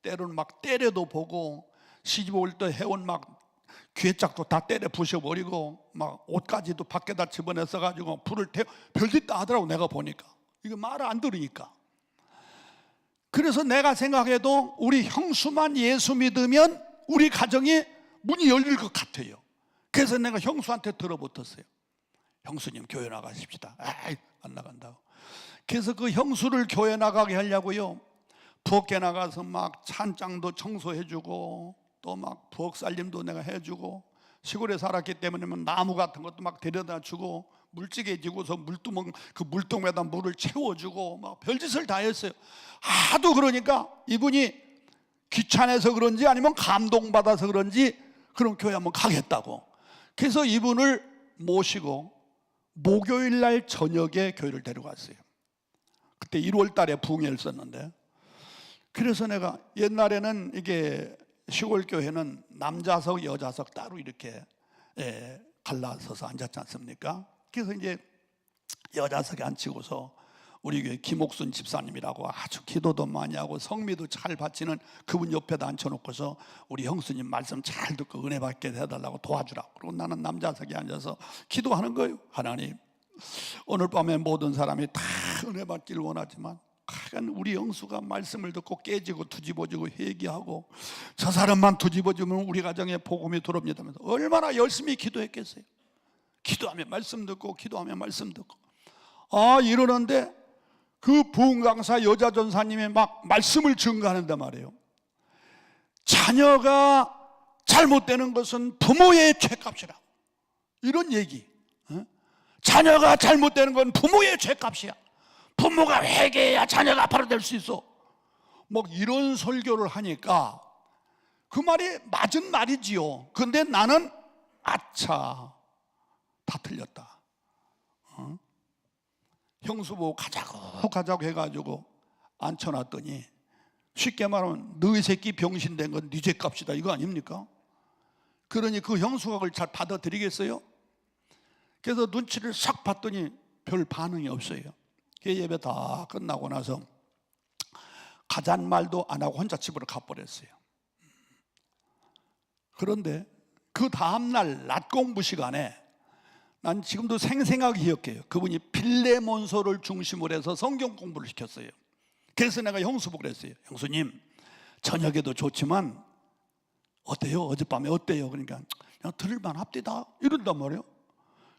때로는 막 때려도 보고, 시집 올 때 해온 막 귀에짝도 다 때려 부셔버리고, 막 옷까지도 밖에다 집어내서 가지고 불을 태워, 별짓 다 하더라고. 내가 보니까 이거 말을 안 들으니까. 그래서 내가 생각해도 우리 형수만 예수 믿으면 우리 가정이 문이 열릴 것 같아요. 그래서 내가 형수한테 들어붙었어요. 형수님 교회 나가십시다. 아이, 안 나간다고. 그래서 그 형수를 교회 나가게 하려고요, 부엌에 나가서 막 찬장도 청소해주고, 또 막 부엌 살림도 내가 해주고, 시골에 살았기 때문에 나무 같은 것도 막 데려다 주고, 물찌개 지고서 물두멍, 그 물통에다 물을 채워주고, 막 별짓을 다 했어요. 하도 그러니까 이분이 귀찮아서 그런지 아니면 감동받아서 그런지 그럼 교회 한번 가겠다고. 그래서 이분을 모시고 목요일 날 저녁에 교회를 데려갔어요. 그때 1월 달에 부흥회를 썼는데, 그래서 내가 옛날에는 이게 시골 교회는 남자석 여자석 따로 이렇게 갈라서서 앉았지 않습니까? 그래서 이제 여자석에 앉히고서 우리 교회 김옥순 집사님이라고 아주 기도도 많이 하고 성미도 잘 바치는 그분 옆에다 앉혀놓고서 우리 형수님 말씀 잘 듣고 은혜 받게 해달라고 도와주라고. 그리고 나는 남자석에 앉아서 기도하는 거예요. 하나님, 오늘 밤에 모든 사람이 다 은혜 받기를 원하지만 우리 형수가 말씀을 듣고 깨지고 뒤집어지고 회개하고 저 사람만 뒤집어지면 우리 가정에 복음이 들어옵니다면서 얼마나 열심히 기도했겠어요. 기도하면 말씀 듣고 기도하면 말씀 듣고. 이러는데 그 부흥 강사 여자 전사님이 막 말씀을 증거하는데 말이에요. 자녀가 잘못되는 것은 부모의 죄값이라. 이런 얘기. 자녀가 잘못되는 건 부모의 죄값이야. 부모가 회개해야 자녀가 바로 될 수 있어. 뭐 이런 설교를 하니까 그 말이 맞은 말이지요. 근데 나는 아차, 다 틀렸다. 형수 보고 가자고 해가지고 앉혀놨더니 쉽게 말하면 너희 새끼 병신된 건 네 죄값이다 이거 아닙니까? 그러니 그 형수가 그걸 잘 받아들이겠어요? 그래서 눈치를 싹 봤더니 별 반응이 없어요. 그 예배 다 끝나고 나서 가잔 말도 안 하고 혼자 집으로 가버렸어요. 그런데 그 다음날 낮 공부 시간에 난 지금도 생생하게 기억해요. 그분이 빌레몬서를 중심으로 해서 성경 공부를 시켰어요. 그래서 내가 형수 보고 그랬어요. 형수님, 저녁에도 좋지만 어때요? 어젯밤에 어때요? 그러니까 그냥 들을만 합디다 이런단 말이에요.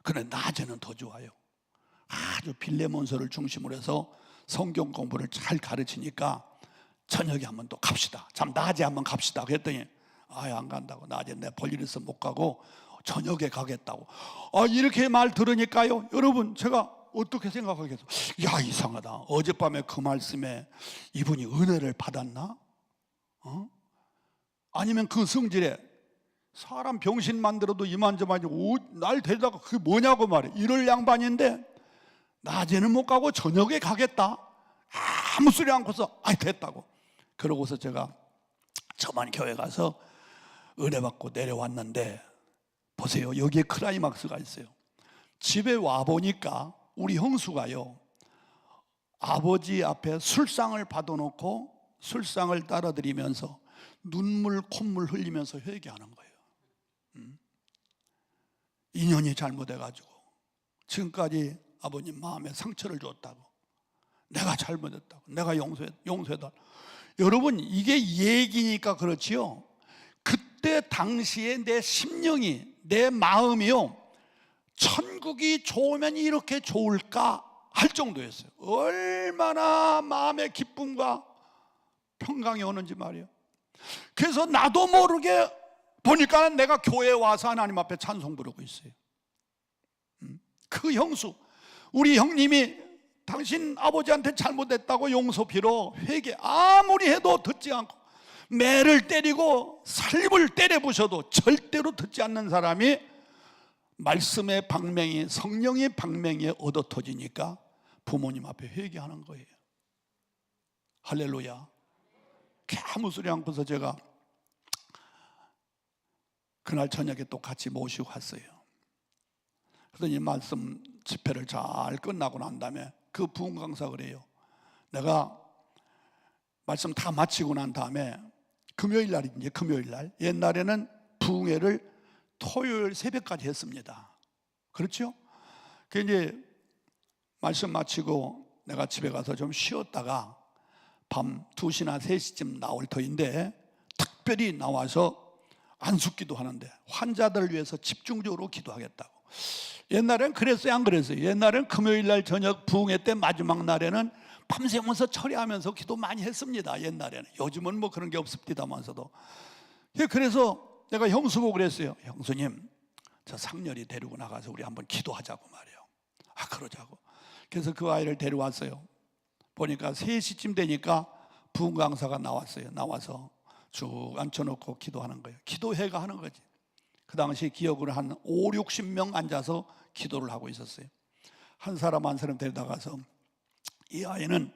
그래, 낮에는 더 좋아요. 아주 빌레몬서를 중심으로 해서 성경 공부를 잘 가르치니까 저녁에 한번 또 갑시다. 참 낮에 한번 갑시다. 그랬더니 안 간다고. 낮에 내 볼일 있어 못 가고 저녁에 가겠다고. 이렇게 말 들으니까요, 여러분 제가 어떻게 생각하겠어요? 야, 이상하다. 어젯밤에 그 말씀에 이분이 은혜를 받았나? 아니면 그 성질에 사람 병신 만들어도 이만저만 날 데려다가 그게 뭐냐고 말해. 이럴 양반인데 낮에는 못 가고 저녁에 가겠다. 아무 소리 않고서 됐다고. 그러고서 제가 저만 교회 가서 은혜 받고 내려왔는데 보세요, 여기에 클라이막스가 있어요. 집에 와보니까 우리 형수가요, 아버지 앞에 술상을 받아놓고 술상을 따라드리면서 눈물 콧물 흘리면서 회개하는 거예요. 인연이 잘못해가지고 지금까지 아버님 마음에 상처를 줬다고, 내가 잘못했다고, 내가 용서해달라고. 여러분, 이게 얘기니까 그렇지요, 그때 당시에 내 심령이, 내 마음이요, 천국이 좋으면 이렇게 좋을까 할 정도였어요. 얼마나 마음의 기쁨과 평강이 오는지 말이에요. 그래서 나도 모르게 보니까 내가 교회에 와서 하나님 앞에 찬송 부르고 있어요. 그 형수, 우리 형님이 당신 아버지한테 잘못했다고 용서 빌어 회개 아무리 해도 듣지 않고, 매를 때리고 살림을 때려 부셔도 절대로 듣지 않는 사람이 말씀의 방맹이, 성령의 방맹에 얻어 터지니까 부모님 앞에 회개하는 거예요. 할렐루야. 아무 소리 않고서 제가 그날 저녁에 또 같이 모시고 왔어요. 그러더니 말씀 집회를 잘 끝나고 난 다음에 그 부흥 강사 그래요. 내가 말씀 다 마치고 난 다음에 금요일 날이지, 금요일 날. 옛날에는 부흥회를 토요일 새벽까지 했습니다. 그렇죠? 그 이제 말씀 마치고 내가 집에 가서 좀 쉬었다가 밤 2시나 3시쯤 나올 터인데 특별히 나와서 안숙기도 하는데 환자들을 위해서 집중적으로 기도하겠다고. 옛날엔 그랬어요, 안 그랬어요? 옛날엔 금요일 날 저녁 부흥회 때 마지막 날에는 밤새면서 처리하면서 기도 많이 했습니다. 옛날에는. 요즘은 뭐 그런 게 없습니다만서도. 그래서 내가 형수고 그랬어요. 형수님, 저 상렬이 데리고 나가서 우리 한번 기도하자고 말이에요. 아, 그러자고. 그래서 그 아이를 데려왔어요. 보니까 3시쯤 되니까 부흥 강사가 나왔어요. 나와서 쭉 앉혀놓고 기도하는 거예요. 기도회가 하는 거지. 그 당시 기억으로 한 5, 60명 앉아서 기도를 하고 있었어요. 한 사람 한 사람 데려다가서 이 아이는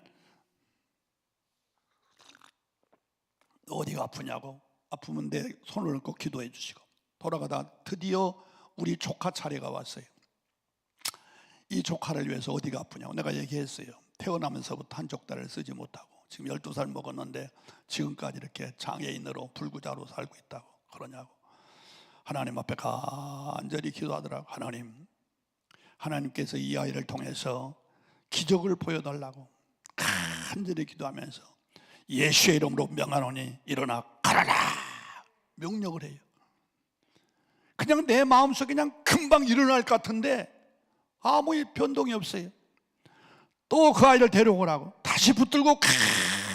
어디가 아프냐고, 아프면 내 손을 얹고 기도해 주시고. 돌아가다 드디어 우리 조카 차례가 왔어요. 이 조카를 위해서 어디가 아프냐고 내가 얘기했어요. 태어나면서부터 한쪽 다리를 쓰지 못하고 지금 12살 먹었는데 지금까지 이렇게 장애인으로 불구자로 살고 있다고. 그러냐고. 하나님 앞에 간절히 기도하더라고. 하나님께서 이 아이를 통해서 기적을 보여달라고 간절히 기도하면서 예수의 이름으로 명하노니 일어나 가라라 명령을 해요. 그냥 내 마음속에 그냥 금방 일어날 것 같은데 아무 변동이 없어요. 또 그 아이를 데려오라고 다시 붙들고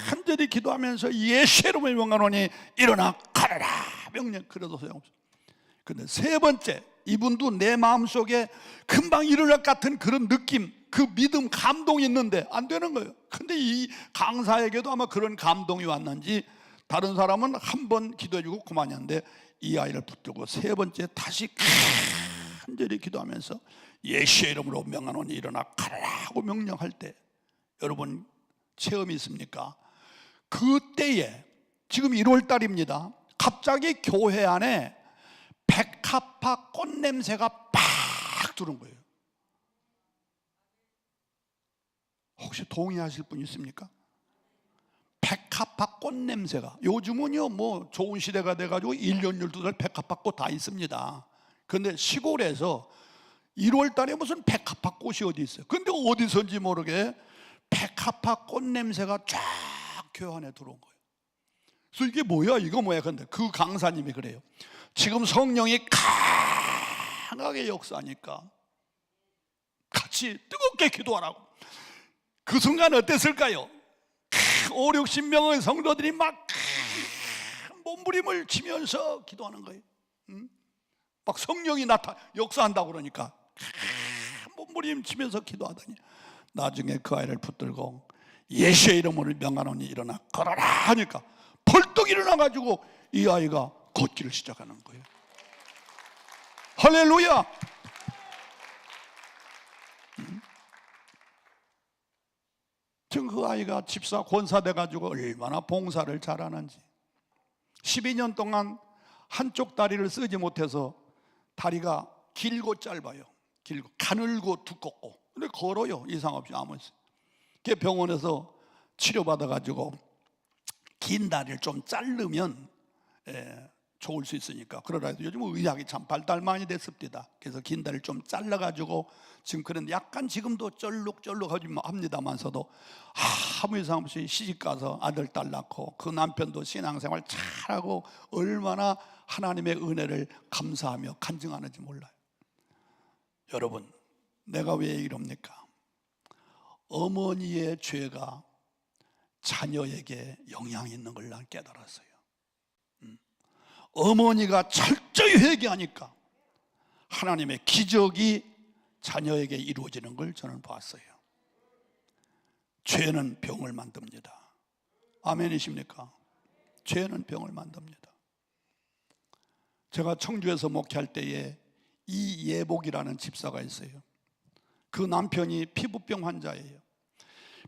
간절히 기도하면서 예수의 이름으로 명하노니 일어나 가라라 명령. 그래도 소용없어요. 근데 세 번째, 이분도 내 마음속에 금방 일어날 것 같은 그런 느낌, 그 믿음, 감동이 있는데 안 되는 거예요. 근데 이 강사에게도 아마 그런 감동이 왔는지 다른 사람은 한 번 기도해주고 그만이었는데 이 아이를 붙들고 세 번째 다시 간절히 기도하면서 예수의 이름으로 명하노니 일어나 가라고 명령할 때 여러분 체험이 있습니까? 그때에 지금 1월 달입니다. 갑자기 교회 안에 백합화 꽃 냄새가 팍 들어온 거예요. 혹시 동의하실 분 있습니까? 백합화 꽃 냄새가 요즘은요 뭐 좋은 시대가 돼가지고 1년 12달 백합화 꽃 다 있습니다. 그런데 시골에서 1월 달에 무슨 백합화 꽃이 어디 있어요? 근데 어디선지 모르게 백합화 꽃 냄새가 쫙 교회 안에 들어온 거예요. 그래서 이게 뭐야? 이거 뭐야? 근데 그 강사님이 그래요. 지금 성령이 강하게 역사하니까 같이 뜨겁게 기도하라고. 그 순간 어땠을까요? 5, 60명의 성도들이 막 몸부림을 치면서 기도하는 거예요. 막 성령이 역사한다고 그러니까 몸부림 치면서 기도하더니 나중에 그 아이를 붙들고 예수의 이름으로 명하노니 일어나 걸어라 하니까 벌떡 일어나가지고 이 아이가 걷기를 시작하는 거예요. 할렐루야. 지금 그 아이가 집사 권사 돼가지고 얼마나 봉사를 잘하는지. 12년 동안 한쪽 다리를 쓰지 못해서 다리가 길고 짧아요. 길고 가늘고 두껍고 근데 걸어요. 이상 없이 아무. 그 병원에서 치료받아가지고 긴 다리를 좀 자르면 좋을 수 있으니까. 그러라 해도 요즘 의학이 참 발달 많이 됐습니다. 그래서 긴 다리를 좀 잘라가지고 지금 그런데 약간 지금도 쩔룩쩔룩하지 합니다만서도 아무 이상 없이 시집가서 아들 딸 낳고 그 남편도 신앙생활 잘하고 얼마나 하나님의 은혜를 감사하며 간증하는지 몰라요. 여러분, 내가 왜 이럽니까? 어머니의 죄가 자녀에게 영향이 있는 걸 난 깨달았어요. 어머니가 철저히 회개하니까 하나님의 기적이 자녀에게 이루어지는 걸 저는 봤어요. 죄는 병을 만듭니다. 아멘이십니까? 죄는 병을 만듭니다. 제가 청주에서 목회할 때에 이예복이라는 집사가 있어요. 그 남편이 피부병 환자예요.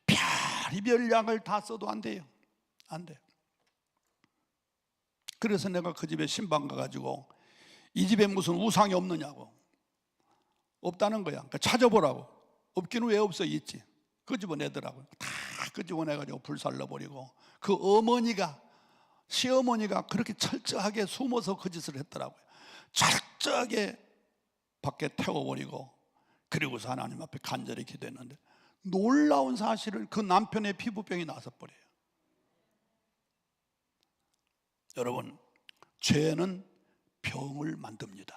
별의별 약을 다 써도 안 돼요. 안 돼요. 그래서 내가 그 집에 신방 가가지고 이 집에 무슨 우상이 없느냐고. 없다는 거야. 그러니까 찾아보라고. 없기는 왜 없어? 있지. 끄집어내더라고요. 다 끄집어내가지고 불살라버리고, 그 어머니가, 시어머니가 그렇게 철저하게 숨어서 그 짓을 했더라고요. 철저하게 밖에 태워버리고, 그리고서 하나님 앞에 간절히 기도했는데 놀라운 사실을, 그 남편의 피부병이 나서버려요. 여러분, 죄는 병을 만듭니다.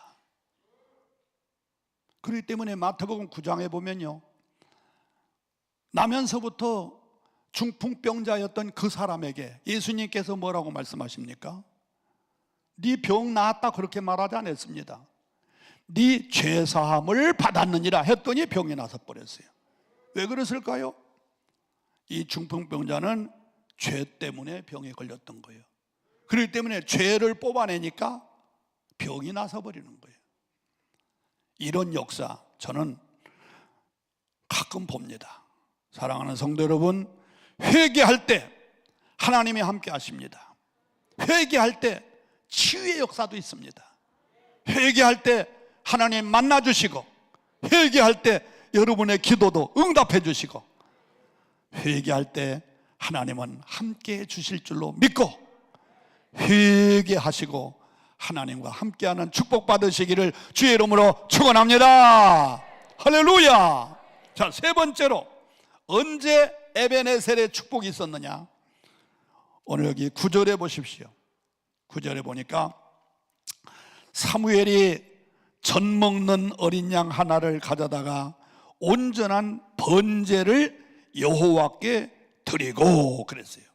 그렇기 때문에 마태복음 9장에 보면요, 나면서부터 중풍병자였던 그 사람에게 예수님께서 뭐라고 말씀하십니까? 네 병 나았다 그렇게 말하지 않았습니다. 네 죄사함을 받았느니라 했더니 병이 나서 버렸어요. 왜 그랬을까요? 이 중풍병자는 죄 때문에 병에 걸렸던 거예요. 그렇기 때문에 죄를 뽑아내니까 병이 나서 버리는 거예요. 이런 역사 저는 가끔 봅니다. 사랑하는 성도 여러분, 회개할 때 하나님이 함께 하십니다. 회개할 때 치유의 역사도 있습니다. 회개할 때 하나님 만나주시고, 회개할 때 여러분의 기도도 응답해 주시고, 회개할 때 하나님은 함께 해 주실 줄로 믿고 회개하시고 하나님과 함께하는 축복 받으시기를 주의 이름으로 축원합니다. 할렐루야. 자, 세 번째로 언제 에베네셀의 축복이 있었느냐? 오늘 여기 9절에 보십시오. 9절에 보니까 사무엘이 젖 먹는 어린 양 하나를 가져다가 온전한 번제를 여호와께 드리고 그랬어요.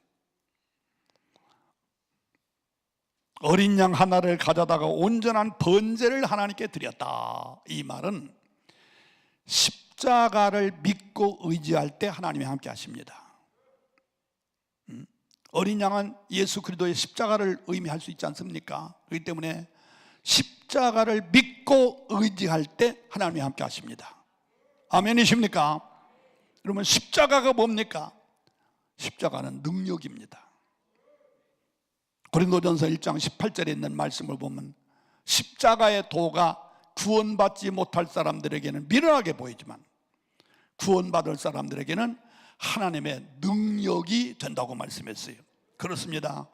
어린 양 하나를 가져다가 온전한 번제를 하나님께 드렸다. 이 말은 십자가를 믿고 의지할 때 하나님이 함께 하십니다. 어린 양은 예수 그리스도의 십자가를 의미할 수 있지 않습니까? 그렇기 때문에 십자가를 믿고 의지할 때 하나님이 함께 하십니다. 아멘이십니까? 여러분, 십자가가 뭡니까? 십자가는 능력입니다. 고린도전서 1장 18절에 있는 말씀을 보면 십자가의 도가 구원받지 못할 사람들에게는 미련하게 보이지만 구원받을 사람들에게는 하나님의 능력이 된다고 말씀했어요. 그렇습니다.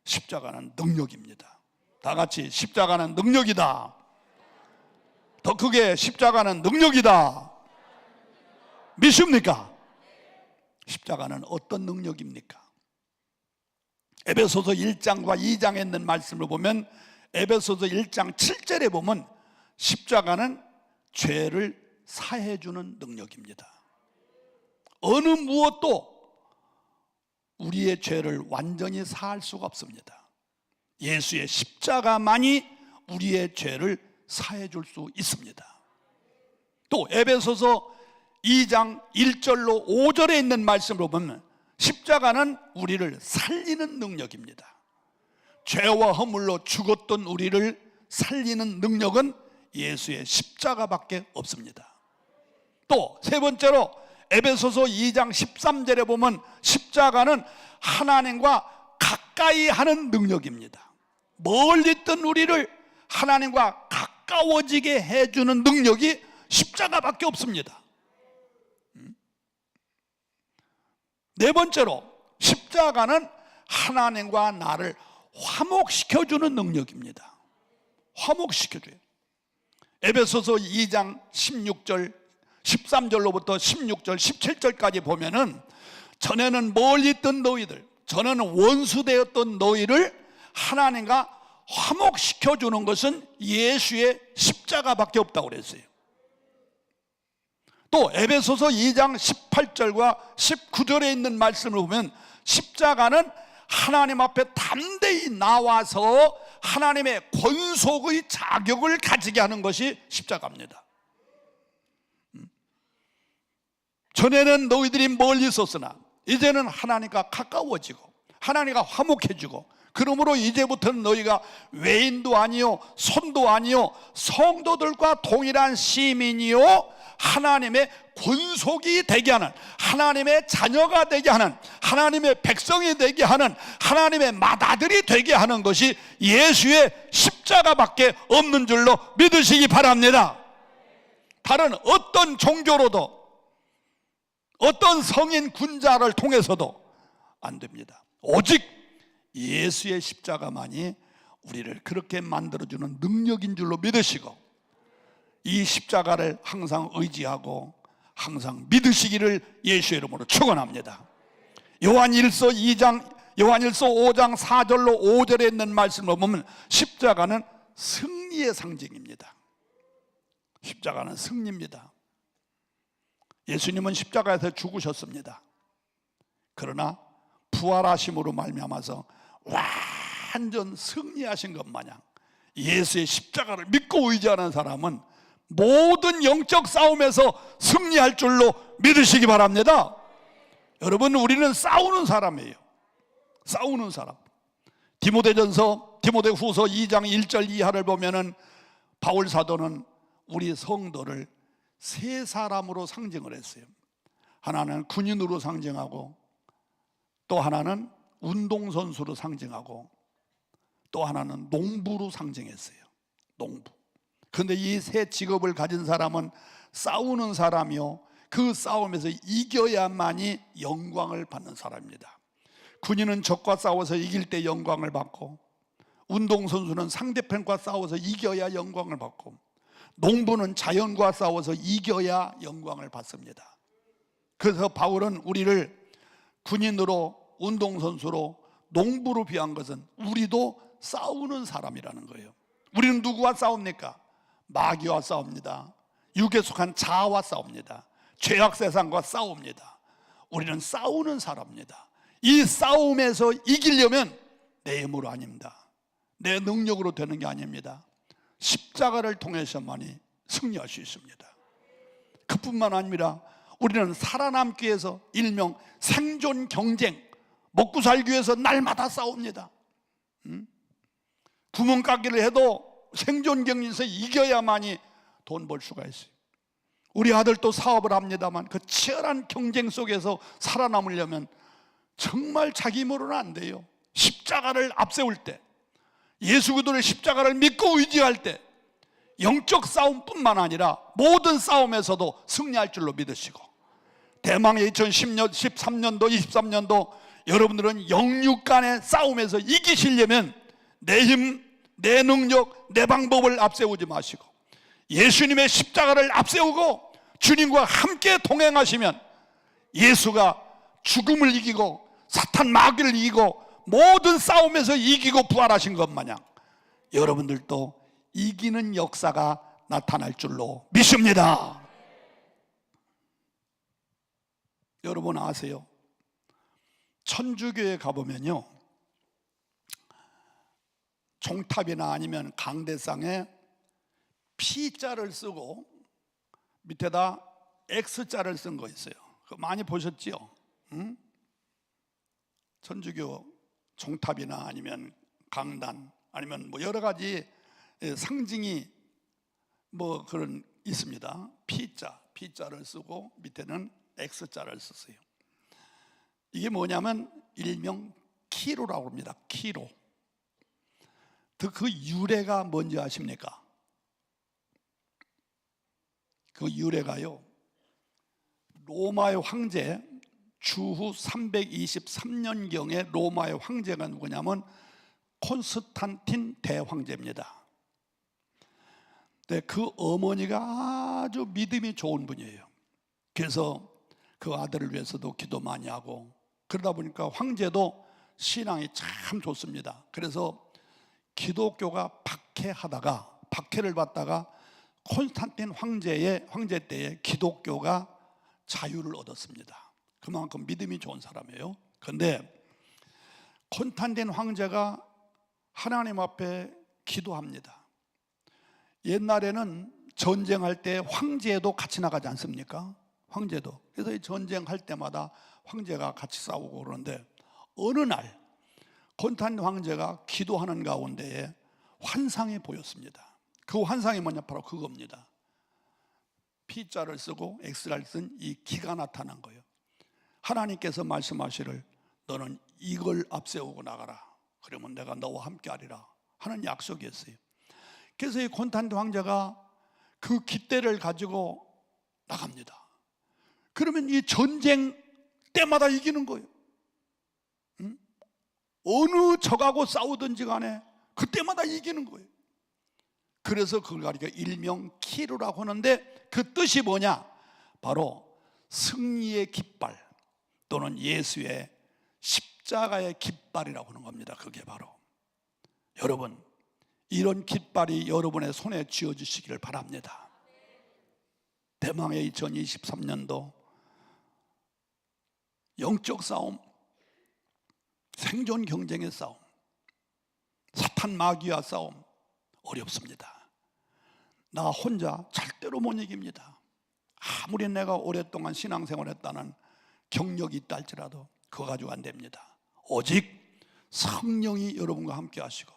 십자가는 능력입니다. 다 같이 십자가는 능력이다. 더 크게 십자가는 능력이다. 믿습니까? 십자가는 어떤 능력입니까? 에베소서 1장과 2장에 있는 말씀을 보면 에베소서 1장 7절에 보면 십자가는 죄를 사해 주는 능력입니다. 어느 무엇도 우리의 죄를 완전히 사할 수가 없습니다. 예수의 십자가만이 우리의 죄를 사해 줄 수 있습니다. 또 에베소서 2장 1절로 5절에 있는 말씀으로 보면 십자가는 우리를 살리는 능력입니다. 죄와 허물로 죽었던 우리를 살리는 능력은 예수의 십자가밖에 없습니다. 또 세 번째로 에베소서 2장 13절에 보면 십자가는 하나님과 가까이 하는 능력입니다. 멀리 있던 우리를 하나님과 가까워지게 해주는 능력이 십자가밖에 없습니다. 네 번째로 십자가는 하나님과 나를 화목시켜주는 능력입니다. 화목시켜줘요. 에베소서 2장 16절 13절로부터 16절 17절까지 보면은 전에는 멀리 있던 너희들, 전에는 원수되었던 너희를 하나님과 화목시켜주는 것은 예수의 십자가밖에 없다고 그랬어요. 또 에베소서 2장 18절과 19절에 있는 말씀을 보면 십자가는 하나님 앞에 담대히 나와서 하나님의 권속의 자격을 가지게 하는 것이 십자가입니다. 전에는 너희들이 멀리 있었으나 이제는 하나님과 가까워지고 하나님과 화목해지고, 그러므로 이제부터는 너희가 외인도 아니요 손도 아니요 성도들과 동일한 시민이요 하나님의 권속이 되게 하는, 하나님의 자녀가 되게 하는, 하나님의 백성이 되게 하는, 하나님의 맏아들이 되게 하는 것이 예수의 십자가밖에 없는 줄로 믿으시기 바랍니다. 다른 어떤 종교로도, 어떤 성인 군자를 통해서도 안 됩니다. 오직 예수의 십자가만이 우리를 그렇게 만들어주는 능력인 줄로 믿으시고, 이 십자가를 항상 의지하고 항상 믿으시기를 예수의 이름으로 축원합니다. 요한일서 5장 4절로 5절에 있는 말씀을 보면 십자가는 승리의 상징입니다. 십자가는 승리입니다. 예수님은 십자가에서 죽으셨습니다. 그러나 부활하심으로 말미암아서 완전 승리하신 것 마냥 예수의 십자가를 믿고 의지하는 사람은 모든 영적 싸움에서 승리할 줄로 믿으시기 바랍니다. 여러분, 우리는 싸우는 사람이에요. 싸우는 사람. 디모데후서 2장 1절 이하를 보면은 바울 사도는 우리 성도를 세 사람으로 상징을 했어요. 하나는 군인으로 상징하고, 또 하나는 운동선수로 상징하고, 또 하나는 농부로 상징했어요. 농부. 그런데 이 세 직업을 가진 사람은 싸우는 사람이요, 그 싸움에서 이겨야만이 영광을 받는 사람입니다. 군인은 적과 싸워서 이길 때 영광을 받고, 운동선수는 상대편과 싸워서 이겨야 영광을 받고, 농부는 자연과 싸워서 이겨야 영광을 받습니다. 그래서 바울은 우리를 군인으로, 운동선수로, 농부로 비한 것은 우리도 싸우는 사람이라는 거예요. 우리는 누구와 싸웁니까? 마귀와 싸웁니다. 육에 속한 자아와 싸웁니다. 죄악 세상과 싸웁니다. 우리는 싸우는 사람입니다. 이 싸움에서 이기려면 내 힘으로 아닙니다. 내 능력으로 되는 게 아닙니다. 십자가를 통해서만이 승리할 수 있습니다. 그뿐만 아니라 우리는 살아남기 위해서 일명 생존 경쟁, 먹고 살기 위해서 날마다 싸웁니다. 구멍가게를 해도 생존 경쟁에서 이겨야만이 돈 벌 수가 있어요. 우리 아들도 사업을 합니다만 그 치열한 경쟁 속에서 살아남으려면 정말 자기 힘으로는 안 돼요. 십자가를 앞세울 때, 예수 그리스도의 십자가를 믿고 의지할 때 영적 싸움뿐만 아니라 모든 싸움에서도 승리할 줄로 믿으시고, 대망의 2013년도 23년도 여러분들은 영육 간의 싸움에서 이기시려면 내 힘, 내 능력, 내 방법을 앞세우지 마시고 예수님의 십자가를 앞세우고 주님과 함께 동행하시면 예수가 죽음을 이기고 사탄 마귀를 이기고 모든 싸움에서 이기고 부활하신 것 마냥 여러분들도 이기는 역사가 나타날 줄로 믿습니다. 여러분 아세요? 천주교에 가보면요, 종탑이나 아니면 강대상에 P자를 쓰고 밑에다 X자를 쓴 거 있어요. 그거 많이 보셨지요? 응? 천주교 종탑이나 아니면 강단 아니면 뭐 여러 가지 상징이 뭐 그런 있습니다. P자를 쓰고 밑에는 X자를 썼어요. 이게 뭐냐면 일명 키로라고 합니다. 키로. 그 유래가 뭔지 아십니까? 그 유래가요, 로마의 황제 주후 323년경에 로마의 황제가 누구냐면 콘스탄틴 대황제입니다. 네, 그 어머니가 아주 믿음이 좋은 분이에요. 그래서 그 아들을 위해서도 기도 많이 하고, 그러다 보니까 황제도 신앙이 참 좋습니다. 그래서 기독교가 박해를 받다가 콘스탄틴 황제 때에 기독교가 자유를 얻었습니다. 그만큼 믿음이 좋은 사람이에요. 그런데 콘스탄틴 황제가 하나님 앞에 기도합니다. 옛날에는 전쟁할 때 황제도 같이 나가지 않습니까? 황제도. 그래서 이 전쟁할 때마다 황제가 같이 싸우고 그러는데 어느 날 곤탄 황제가 기도하는 가운데에 환상이 보였습니다. 그 환상이 뭐냐? 바로 그겁니다. P자를 쓰고 X를 쓴 이 기가 나타난 거예요. 하나님께서 말씀하시를 너는 이걸 앞세우고 나가라. 그러면 내가 너와 함께 하리라 하는 약속이었어요. 그래서 이 곤탄 황제가 그 깃대를 가지고 나갑니다. 그러면 이 전쟁 때마다 이기는 거예요. 어느 적하고 싸우든지 간에 그때마다 이기는 거예요. 그래서 그걸 가리켜 일명 키루라고 하는데 그 뜻이 뭐냐? 바로 승리의 깃발 또는 예수의 십자가의 깃발이라고 하는 겁니다. 그게 바로 여러분, 이런 깃발이 여러분의 손에 쥐어주시기를 바랍니다. 대망의 2023년도 영적 싸움, 생존 경쟁의 싸움, 사탄 마귀와 싸움 어렵습니다. 나 혼자 절대로 못 이깁니다. 아무리 내가 오랫동안 신앙생활했다는 경력이 있다 할지라도 그거 가지고 안 됩니다. 오직 성령이 여러분과 함께 하시고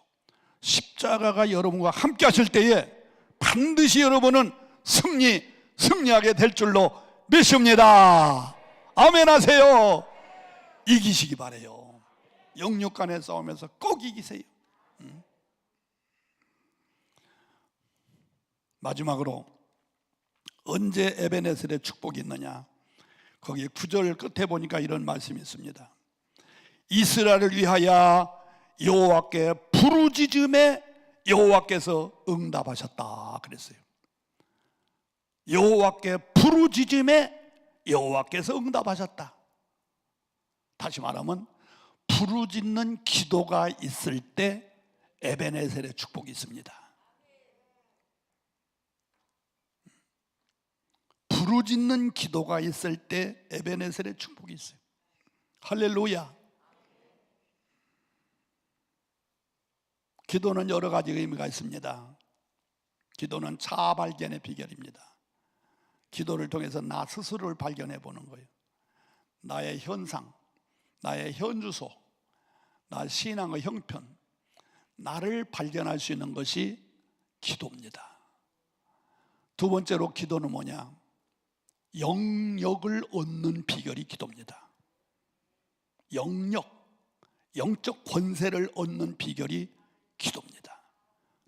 십자가가 여러분과 함께 하실 때에 반드시 여러분은 승리하게 될 줄로 믿습니다. 아멘 하세요. 이기시기 바라요. 영육 간의 싸움에서 꼭 이기세요. 마지막으로 언제 에베네셀의 축복이 있느냐? 거기 9절 끝에 보니까 이런 말씀이 있습니다. 이스라엘을 위하여 여호와께 부르짖음에 여호와께서 응답하셨다 그랬어요. 여호와께 부르짖음에 여호와께서 응답하셨다. 다시 말하면 부르짖는 기도가 있을 때 에베네셀의 축복이 있습니다. 부르짖는 기도가 있을 때 에베네셀의 축복이 있어요. 할렐루야. 기도는 여러 가지 의미가 있습니다. 기도는 자아 발견의 비결입니다. 기도를 통해서 나 스스로를 발견해 보는 거예요. 나의 현상, 나의 현주소, 나의 신앙의 형편, 나를 발견할 수 있는 것이 기도입니다. 두 번째로 기도는 뭐냐? 영역을 얻는 비결이 기도입니다. 영적 권세를 얻는 비결이 기도입니다.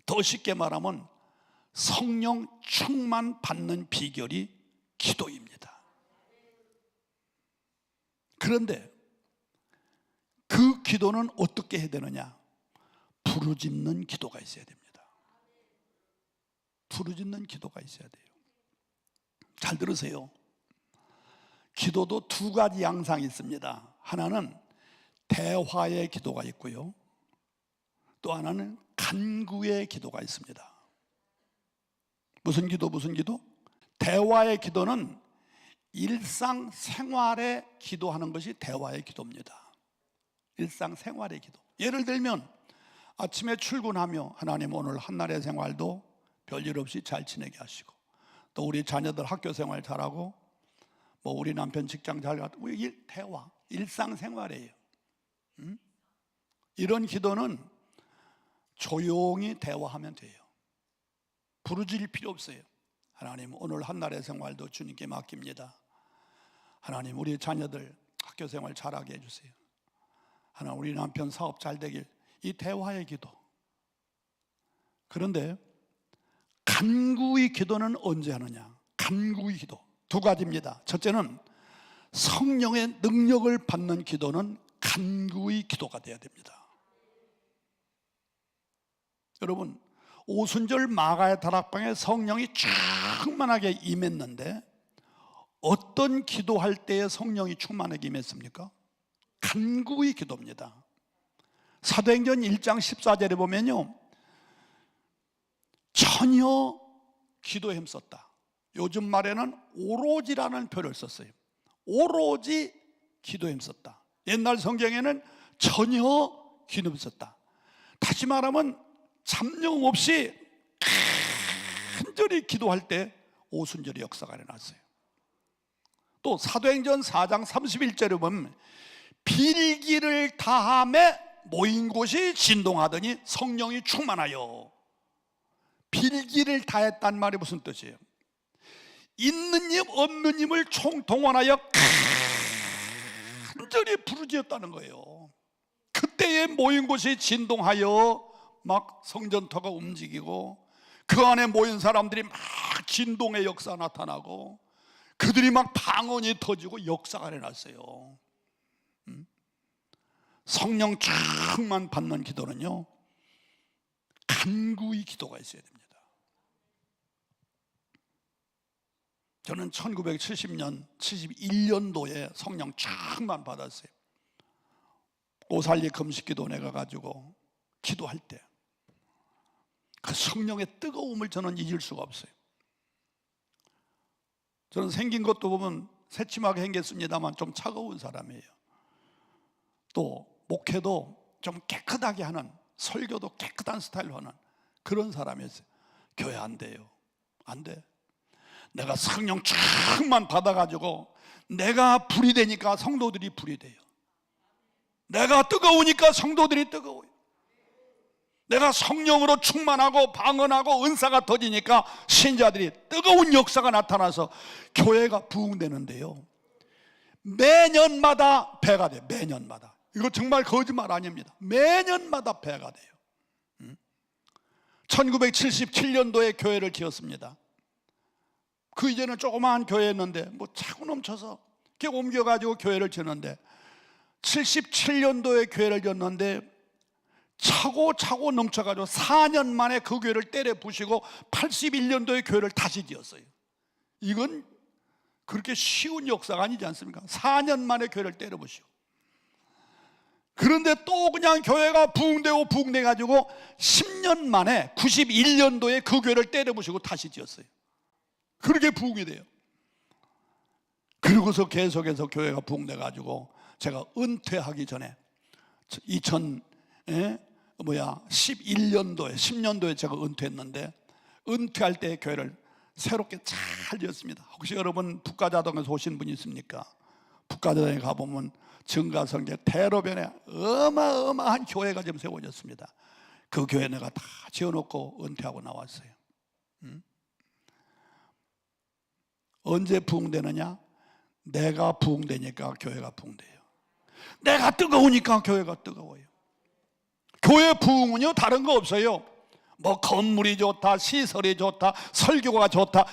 더 쉽게 말하면 성령 충만 받는 비결이 기도입니다. 그런데 그 기도는 어떻게 해야 되느냐? 부르짖는 기도가 있어야 됩니다. 부르짖는 기도가 있어야 돼요. 잘 들으세요. 기도도 두 가지 양상이 있습니다. 하나는 대화의 기도가 있고요, 또 하나는 간구의 기도가 있습니다. 무슨 기도? 대화의 기도는 일상생활에 기도하는 것이 대화의 기도입니다. 일상생활의 기도. 예를 들면 아침에 출근하며 하나님 오늘 한날의 생활도 별일 없이 잘 지내게 하시고, 또 우리 자녀들 학교 생활 잘하고, 뭐 우리 남편 직장 잘 가고, 대화, 일상생활이에요. 이런 기도는 조용히 대화하면 돼요. 부르짖을 필요 없어요. 하나님 오늘 한날의 생활도 주님께 맡깁니다. 하나님 우리 자녀들 학교 생활 잘하게 해주세요. 하나님 우리 남편 사업 잘 되길. 이 대화의 기도. 그런데 간구의 기도는 언제 하느냐? 간구의 기도 두 가지입니다. 첫째는 성령의 능력을 받는 기도는 간구의 기도가 되어야 됩니다. 여러분, 오순절 마가의 다락방에 성령이 충만하게 임했는데 어떤 기도할 때에 성령이 충만하게 임했습니까? 간구의 기도입니다. 사도행전 1장 14절에 보면요, 전혀 기도에 힘썼다. 요즘 말에는 오로지라는 표를 썼어요. 오로지 기도에 힘썼다. 옛날 성경에는 전혀 기도에 힘썼다. 다시 말하면 잠룡 없이 간절히 기도할 때 오순절의 역사가 일어났어요. 또 사도행전 4장 31절에 보면 빌기를 다함에 모인 곳이 진동하더니 성령이 충만하여. 빌기를 다했단 말이 무슨 뜻이에요? 있는 힘 없는 힘을 총동원하여 간절히 부르짖었다는 거예요. 그때에 모인 곳이 진동하여 막 성전터가 움직이고 그 안에 모인 사람들이 막 진동의 역사가 나타나고 그들이 막 방언이 터지고 역사가 일어났어요. 성령 충만 받는 기도는요, 간구의 기도가 있어야 됩니다. 저는 1970년, 71년도에 성령 충만 받았어요. 오살리 금식기도 내가 가지고 기도할 때 그 성령의 뜨거움을 저는 잊을 수가 없어요. 저는 생긴 것도 보면 새침하게 생겼습니다만 좀 차가운 사람이에요. 또 목회도 좀 깨끗하게 하는, 설교도 깨끗한 스타일로 하는 그런 사람이었어요. 교회 안 돼요. 안 돼. 내가 성령 충만 받아가지고 내가 불이 되니까 성도들이 불이 돼요. 내가 뜨거우니까 성도들이 뜨거워요. 내가 성령으로 충만하고 방언하고 은사가 터지니까 신자들이 뜨거운 역사가 나타나서 교회가 부흥되는데요, 매년마다 배가 돼요. 매년마다. 이거 정말 거짓말 아닙니다. 매년마다 배가 돼요. 1977년도에 교회를 지었습니다. 그 이전에 조그마한 교회였는데 뭐 차고 넘쳐서 이렇게 옮겨가지고 교회를 지었는데, 77년도에 교회를 지었는데 차고 넘쳐가지고 4년 만에 그 교회를 때려 부시고 81년도에 교회를 다시 지었어요. 이건 그렇게 쉬운 역사가 아니지 않습니까? 4년 만에 교회를 때려 부시고. 그런데 또 그냥 교회가 부흥되고 부흥돼가지고 10년 만에 91년도에 그 교회를 때려 부시고 다시 지었어요. 그렇게 부흥이 돼요. 그러고서 계속해서 교회가 부흥돼가지고 제가 은퇴하기 전에 11년도에 10년도에 제가 은퇴했는데, 은퇴할 때 교회를 새롭게 잘 지었습니다. 혹시 여러분 북가자동에서 오신 분 있습니까? 북가자동에 가보면 증가성계 대로변에 어마어마한 교회가 지금 세워졌습니다. 그 교회 내가 다 지어놓고 은퇴하고 나왔어요. 언제 부흥되느냐? 내가 부흥되니까 교회가 부흥돼요. 내가 뜨거우니까 교회가 뜨거워요. 교회 부흥은요 다른 거 없어요. 뭐 건물이 좋다, 시설이 좋다, 설교가 좋다,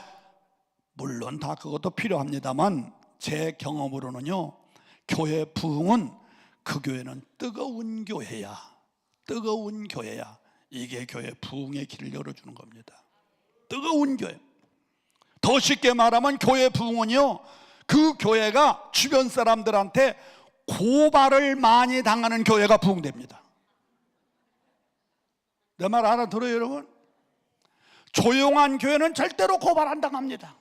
물론 다 그것도 필요합니다만 제 경험으로는요, 교회 부흥은 그 교회는 뜨거운 교회야. 뜨거운 교회야. 이게 교회 부흥의 길을 열어주는 겁니다. 뜨거운 교회. 더 쉽게 말하면 교회 부흥은요, 그 교회가 주변 사람들한테 고발을 많이 당하는 교회가 부흥됩니다. 내 말 알아들어요 여러분? 조용한 교회는 절대로 고발 안 당합니다.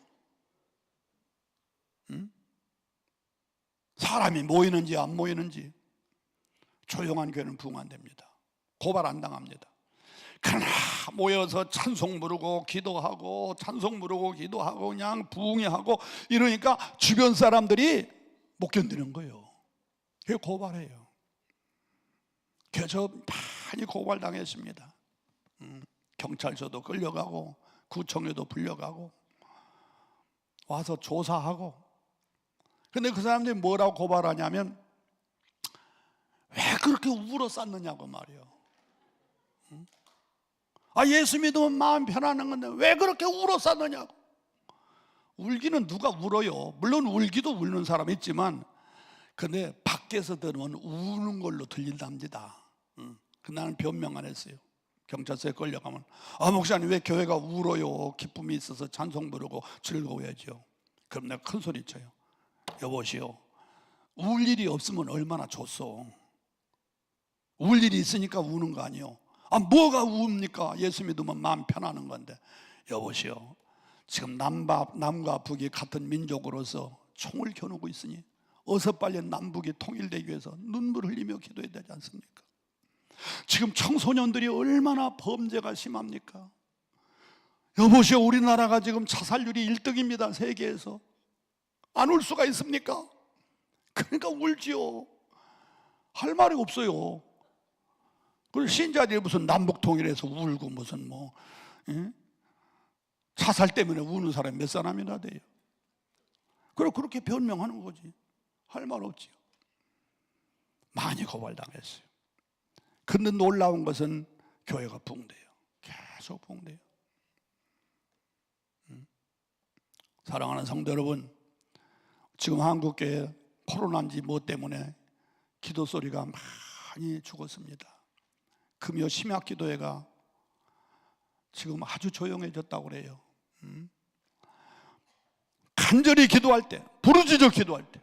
사람이 모이는지 안 모이는지 조용한 교회는 부흥 안 됩니다. 고발 안 당합니다. 그러나 모여서 찬송 부르고 기도하고 찬송 부르고 기도하고 그냥 부흥회하고 이러니까 주변 사람들이 못 견디는 거예요. 그게 고발해요. 그래서 많이 고발당했습니다. 경찰서도 끌려가고 구청에도 불려가고 와서 조사하고. 근데 그 사람들이 뭐라고 고발하냐면 왜 그렇게 울어 쌌느냐고 말이에요. 예수 믿으면 마음 편안한 건데 왜 그렇게 울어 쌌느냐고. 울기는 누가 울어요. 물론 울기도 우는 사람 있지만 근데 밖에서 들으면 우는 걸로 들린답니다. 나는 변명 안 했어요. 경찰서에 끌려가면 목사님 왜 교회가 울어요? 기쁨이 있어서 찬송 부르고 즐거워야죠. 그럼 내가 큰 소리 쳐요. 여보시오, 울 일이 없으면 얼마나 좋소. 울 일이 있으니까 우는 거 아니요. 뭐가 우웁니까? 예수 믿으면 마음 편하는 건데. 여보시오, 지금 남과 북이 같은 민족으로서 총을 겨누고 있으니 어서 빨리 남북이 통일되기 위해서 눈물 흘리며 기도해야 되지 않습니까? 지금 청소년들이 얼마나 범죄가 심합니까? 여보시오, 우리나라가 지금 자살률이 1등입니다 세계에서. 안 울 수가 있습니까? 그러니까 울지요. 할 말이 없어요. 그리고 신자들이 무슨 남북통일해서 울고 무슨 뭐 자살 때문에 우는 사람이 몇 사람이나 돼요. 그리고 그렇게 변명하는 거지. 할 말 없지요. 많이 고발당했어요. 근데 놀라운 것은 교회가 붕대요. 계속 붕대요. 사랑하는 성도 여러분, 지금 한국교회 코로나인지 뭐 때문에 기도 소리가 많이 죽었습니다. 금요 심야 기도회가 지금 아주 조용해졌다고 그래요. 간절히 기도할 때, 부르짖어 기도할 때,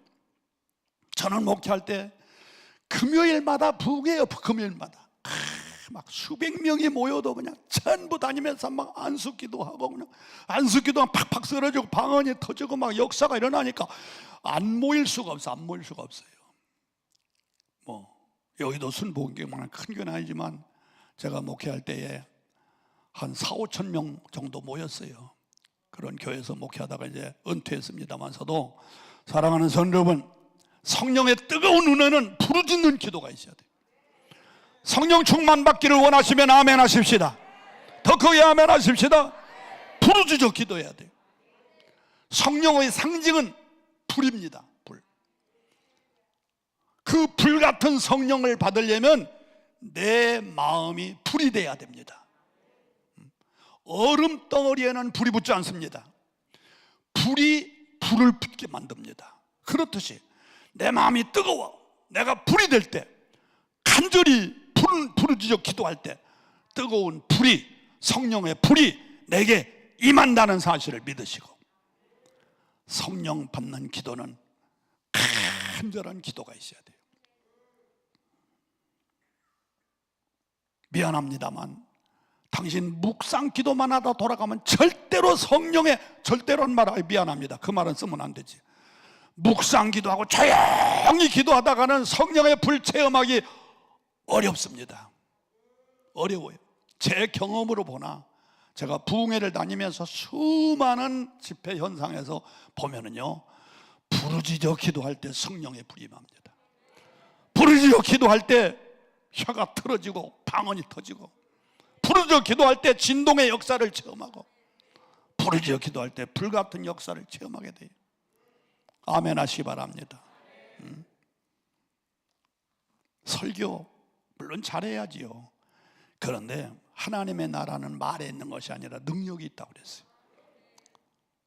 저는 목회할 때 금요일마다 부흥해요. 금요일마다 막 수백 명이 모여도 그냥 전부 다니면서 막 안수기도하고 그냥 안수기도하면 팍팍 쓰러지고 방언이 터지고 막 역사가 일어나니까 안 모일 수가 없어. 안 모일 수가 없어요. 뭐 여기도 순복음교회만한 큰 교회는 아니지만 제가 목회할 때에 한 4-5천 명 정도 모였어요. 그런 교회에서 목회하다가 이제 은퇴했습니다만서도 사랑하는 성도 여러분, 성령의 뜨거운 은혜는 부르짖는 기도가 있어야 돼요. 성령 충만 받기를 원하시면 아멘 하십시다. 더 크게 아멘 하십시다. 부르짖어 기도해야 돼요. 성령의 상징은 불입니다. 불. 그 불 같은 성령을 받으려면 내 마음이 불이 돼야 됩니다. 얼음 덩어리에는 불이 붙지 않습니다. 불이 불을 붙게 만듭니다. 그렇듯이 내 마음이 뜨거워 내가 불이 될 때, 간절히 부르짖어 기도할 때 뜨거운 불이, 성령의 불이 내게 임한다는 사실을 믿으시고, 성령 받는 기도는 간절한 기도가 있어야 돼요. 미안합니다만 당신 묵상 기도만 하다 돌아가면 절대로 성령의, 절대로는 말하기 미안합니다. 그 말은 쓰면 안 되지. 묵상 기도하고 조용히 기도하다가는 성령의 불 체험하기 어렵습니다. 어려워요. 제 경험으로 보나 제가 부흥회를 다니면서 수많은 집회 현상에서 보면은요, 부르짖어 기도할 때 성령의 불이 임합니다. 부르짖어 기도할 때 혀가 틀어지고 방언이 터지고, 부르짖어 기도할 때 진동의 역사를 체험하고, 부르짖어 기도할 때 불같은 역사를 체험하게 돼요. 아멘 하시기 바랍니다. 설교 물론 잘해야지요. 그런데 하나님의 나라는 말에 있는 것이 아니라 능력이 있다고 그랬어요.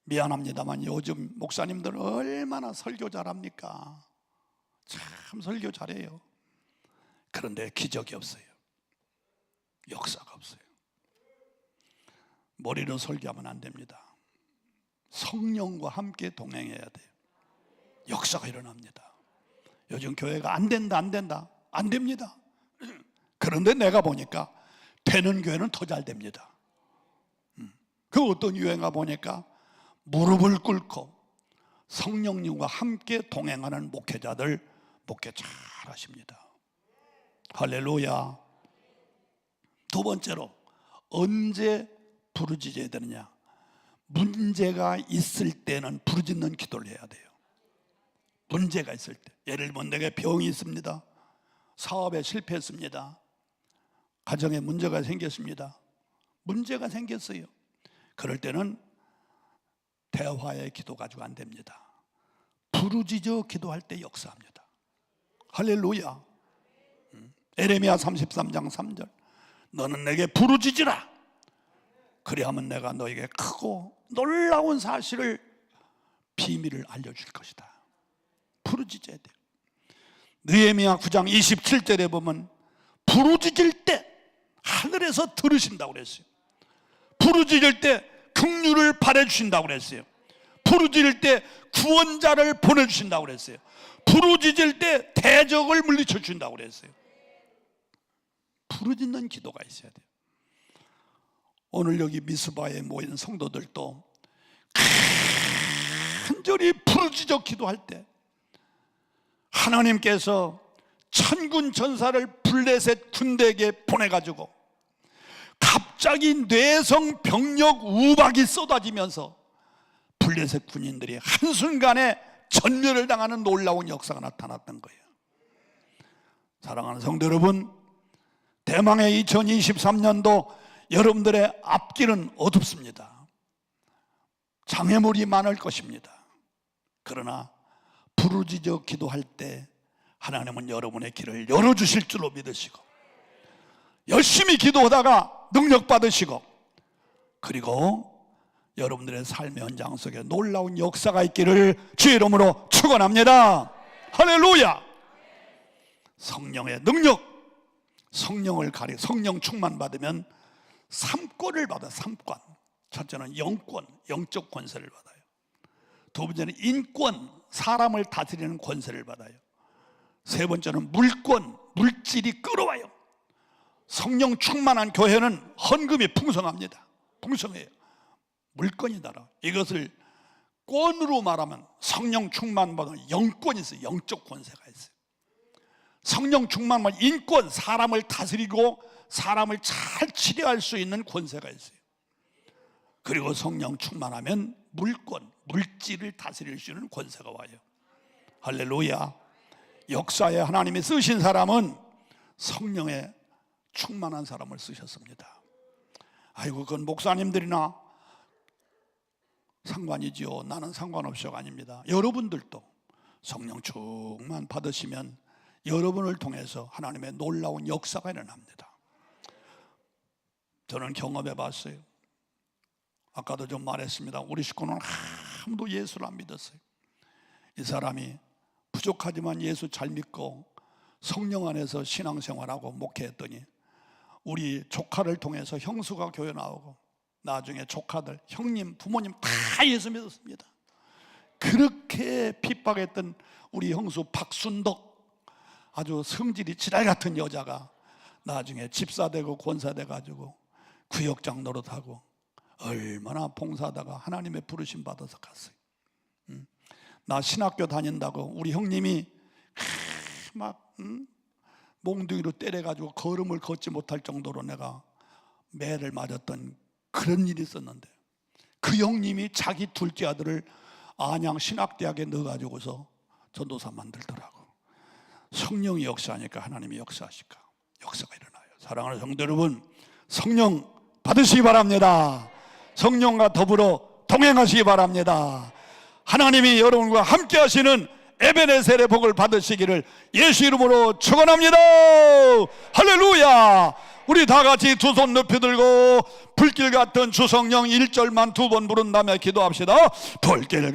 미안합니다만 요즘 목사님들 얼마나 설교 잘합니까? 참 설교 잘해요. 그런데 기적이 없어요. 역사가 없어요. 머리로 설교하면 안 됩니다. 성령과 함께 동행해야 돼요. 역사가 일어납니다. 요즘 교회가 안 된다 안 됩니다. 그런데 내가 보니까 되는 교회는 더 잘 됩니다. 그 어떤 유행가 보니까 무릎을 꿇고 성령님과 함께 동행하는 목회자들 목회 잘 하십니다. 할렐루야. 두 번째로, 언제 부르짖어야 되느냐? 문제가 있을 때는 부르짖는 기도를 해야 돼요. 문제가 있을 때, 예를 들면 내게 병이 있습니다. 사업에 실패했습니다. 가정에 문제가 생겼습니다. 문제가 생겼어요. 그럴 때는 대화의 기도 가지고 안 됩니다. 부르짖어 기도할 때 역사합니다. 할렐루야. 에레미야 33장 3절, 너는 내게 부르짖으라. 그리하면 내가 너에게 크고 놀라운 사실을, 비밀을 알려줄 것이다. 부르짖어야 돼요. 느헤미야 9장 27절에 보면 부르짖을 때 하늘에서 들으신다고 그랬어요. 부르짖을 때 긍휼을 바래주신다고 그랬어요. 부르짖을 때 구원자를 보내주신다고 그랬어요. 부르짖을 때 대적을 물리쳐 주신다고 그랬어요. 부르짖는 기도가 있어야 돼요. 오늘 여기 미스바에 모인 성도들도 간절히 부르짖어 기도할 때 하나님께서 천군 전사를 블레셋 군대에게 보내가지고 갑자기 뇌성 병력 우박이 쏟아지면서 블레셋 군인들이 한순간에 전멸을 당하는 놀라운 역사가 나타났던 거예요. 사랑하는 성도 여러분, 대망의 2023년도 여러분들의 앞길은 어둡습니다. 장애물이 많을 것입니다. 그러나 부르짖어 기도할 때 하나님은 여러분의 길을 열어주실 줄로 믿으시고, 열심히 기도하다가 능력 받으시고, 그리고 여러분들의 삶의 현장 속에 놀라운 역사가 있기를 주의 이름으로 축원합니다. 할렐루야. 성령의 능력, 성령을 가리, 성령 충만 받으면 3권을 받아. 3권. 첫째는 영권, 영적 권세를 받아요. 두 번째는 인권, 사람을 다스리는 권세를 받아요. 세 번째는 물권, 물질이 끌어와요. 성령 충만한 교회는 헌금이 풍성합니다. 풍성해요. 물권이 달아. 이것을 권으로 말하면 성령 충만 받은 영권이 있어요. 영적 권세가 있어요. 성령 충만만 인권, 사람을 다스리고 사람을 잘 치료할 수 있는 권세가 있어요. 그리고 성령 충만하면 물권, 물질을 다스릴 수 있는 권세가 와요. 할렐루야. 역사에 하나님이 쓰신 사람은 성령에 충만한 사람을 쓰셨습니다. 아이고, 그건 목사님들이나 상관이지요. 나는 상관없어가 아닙니다. 여러분들도 성령 충만 받으시면 여러분을 통해서 하나님의 놀라운 역사가 일어납니다. 저는 경험해 봤어요. 아까도 좀 말했습니다. 우리 식구는 아무도 예수를 안 믿었어요. 이 사람이 부족하지만 예수 잘 믿고 성령 안에서 신앙생활하고 목회했더니 우리 조카를 통해서 형수가 교회 나오고 나중에 조카들, 형님, 부모님 다 예수 믿었습니다. 그렇게 핍박했던 우리 형수 박순덕, 아주 성질이 지랄 같은 여자가 나중에 집사되고 권사돼가지고 구역장 노릇하고 얼마나 봉사하다가 하나님의 부르심 받아서 갔어요. 나 신학교 다닌다고 우리 형님이 막 몽둥이로 때려가지고 걸음을 걷지 못할 정도로 내가 매를 맞았던 그런 일이 있었는데, 그 형님이 자기 둘째 아들을 안양 신학대학에 넣어가지고서 전도사 만들더라고. 성령이 역사하니까 하나님이 역사하실까? 역사가 일어나요. 사랑하는 성도 여러분, 성령 받으시기 바랍니다. 성령과 더불어 동행하시기 바랍니다. 하나님이 여러분과 함께 하시는 에베네셀의 복을 받으시기를 예수 이름으로 축원합니다. 할렐루야. 우리 다 같이 두 손 높이 들고 불길 같은 주 성령 1절만 두 번 부른 다음에 기도합시다. 불길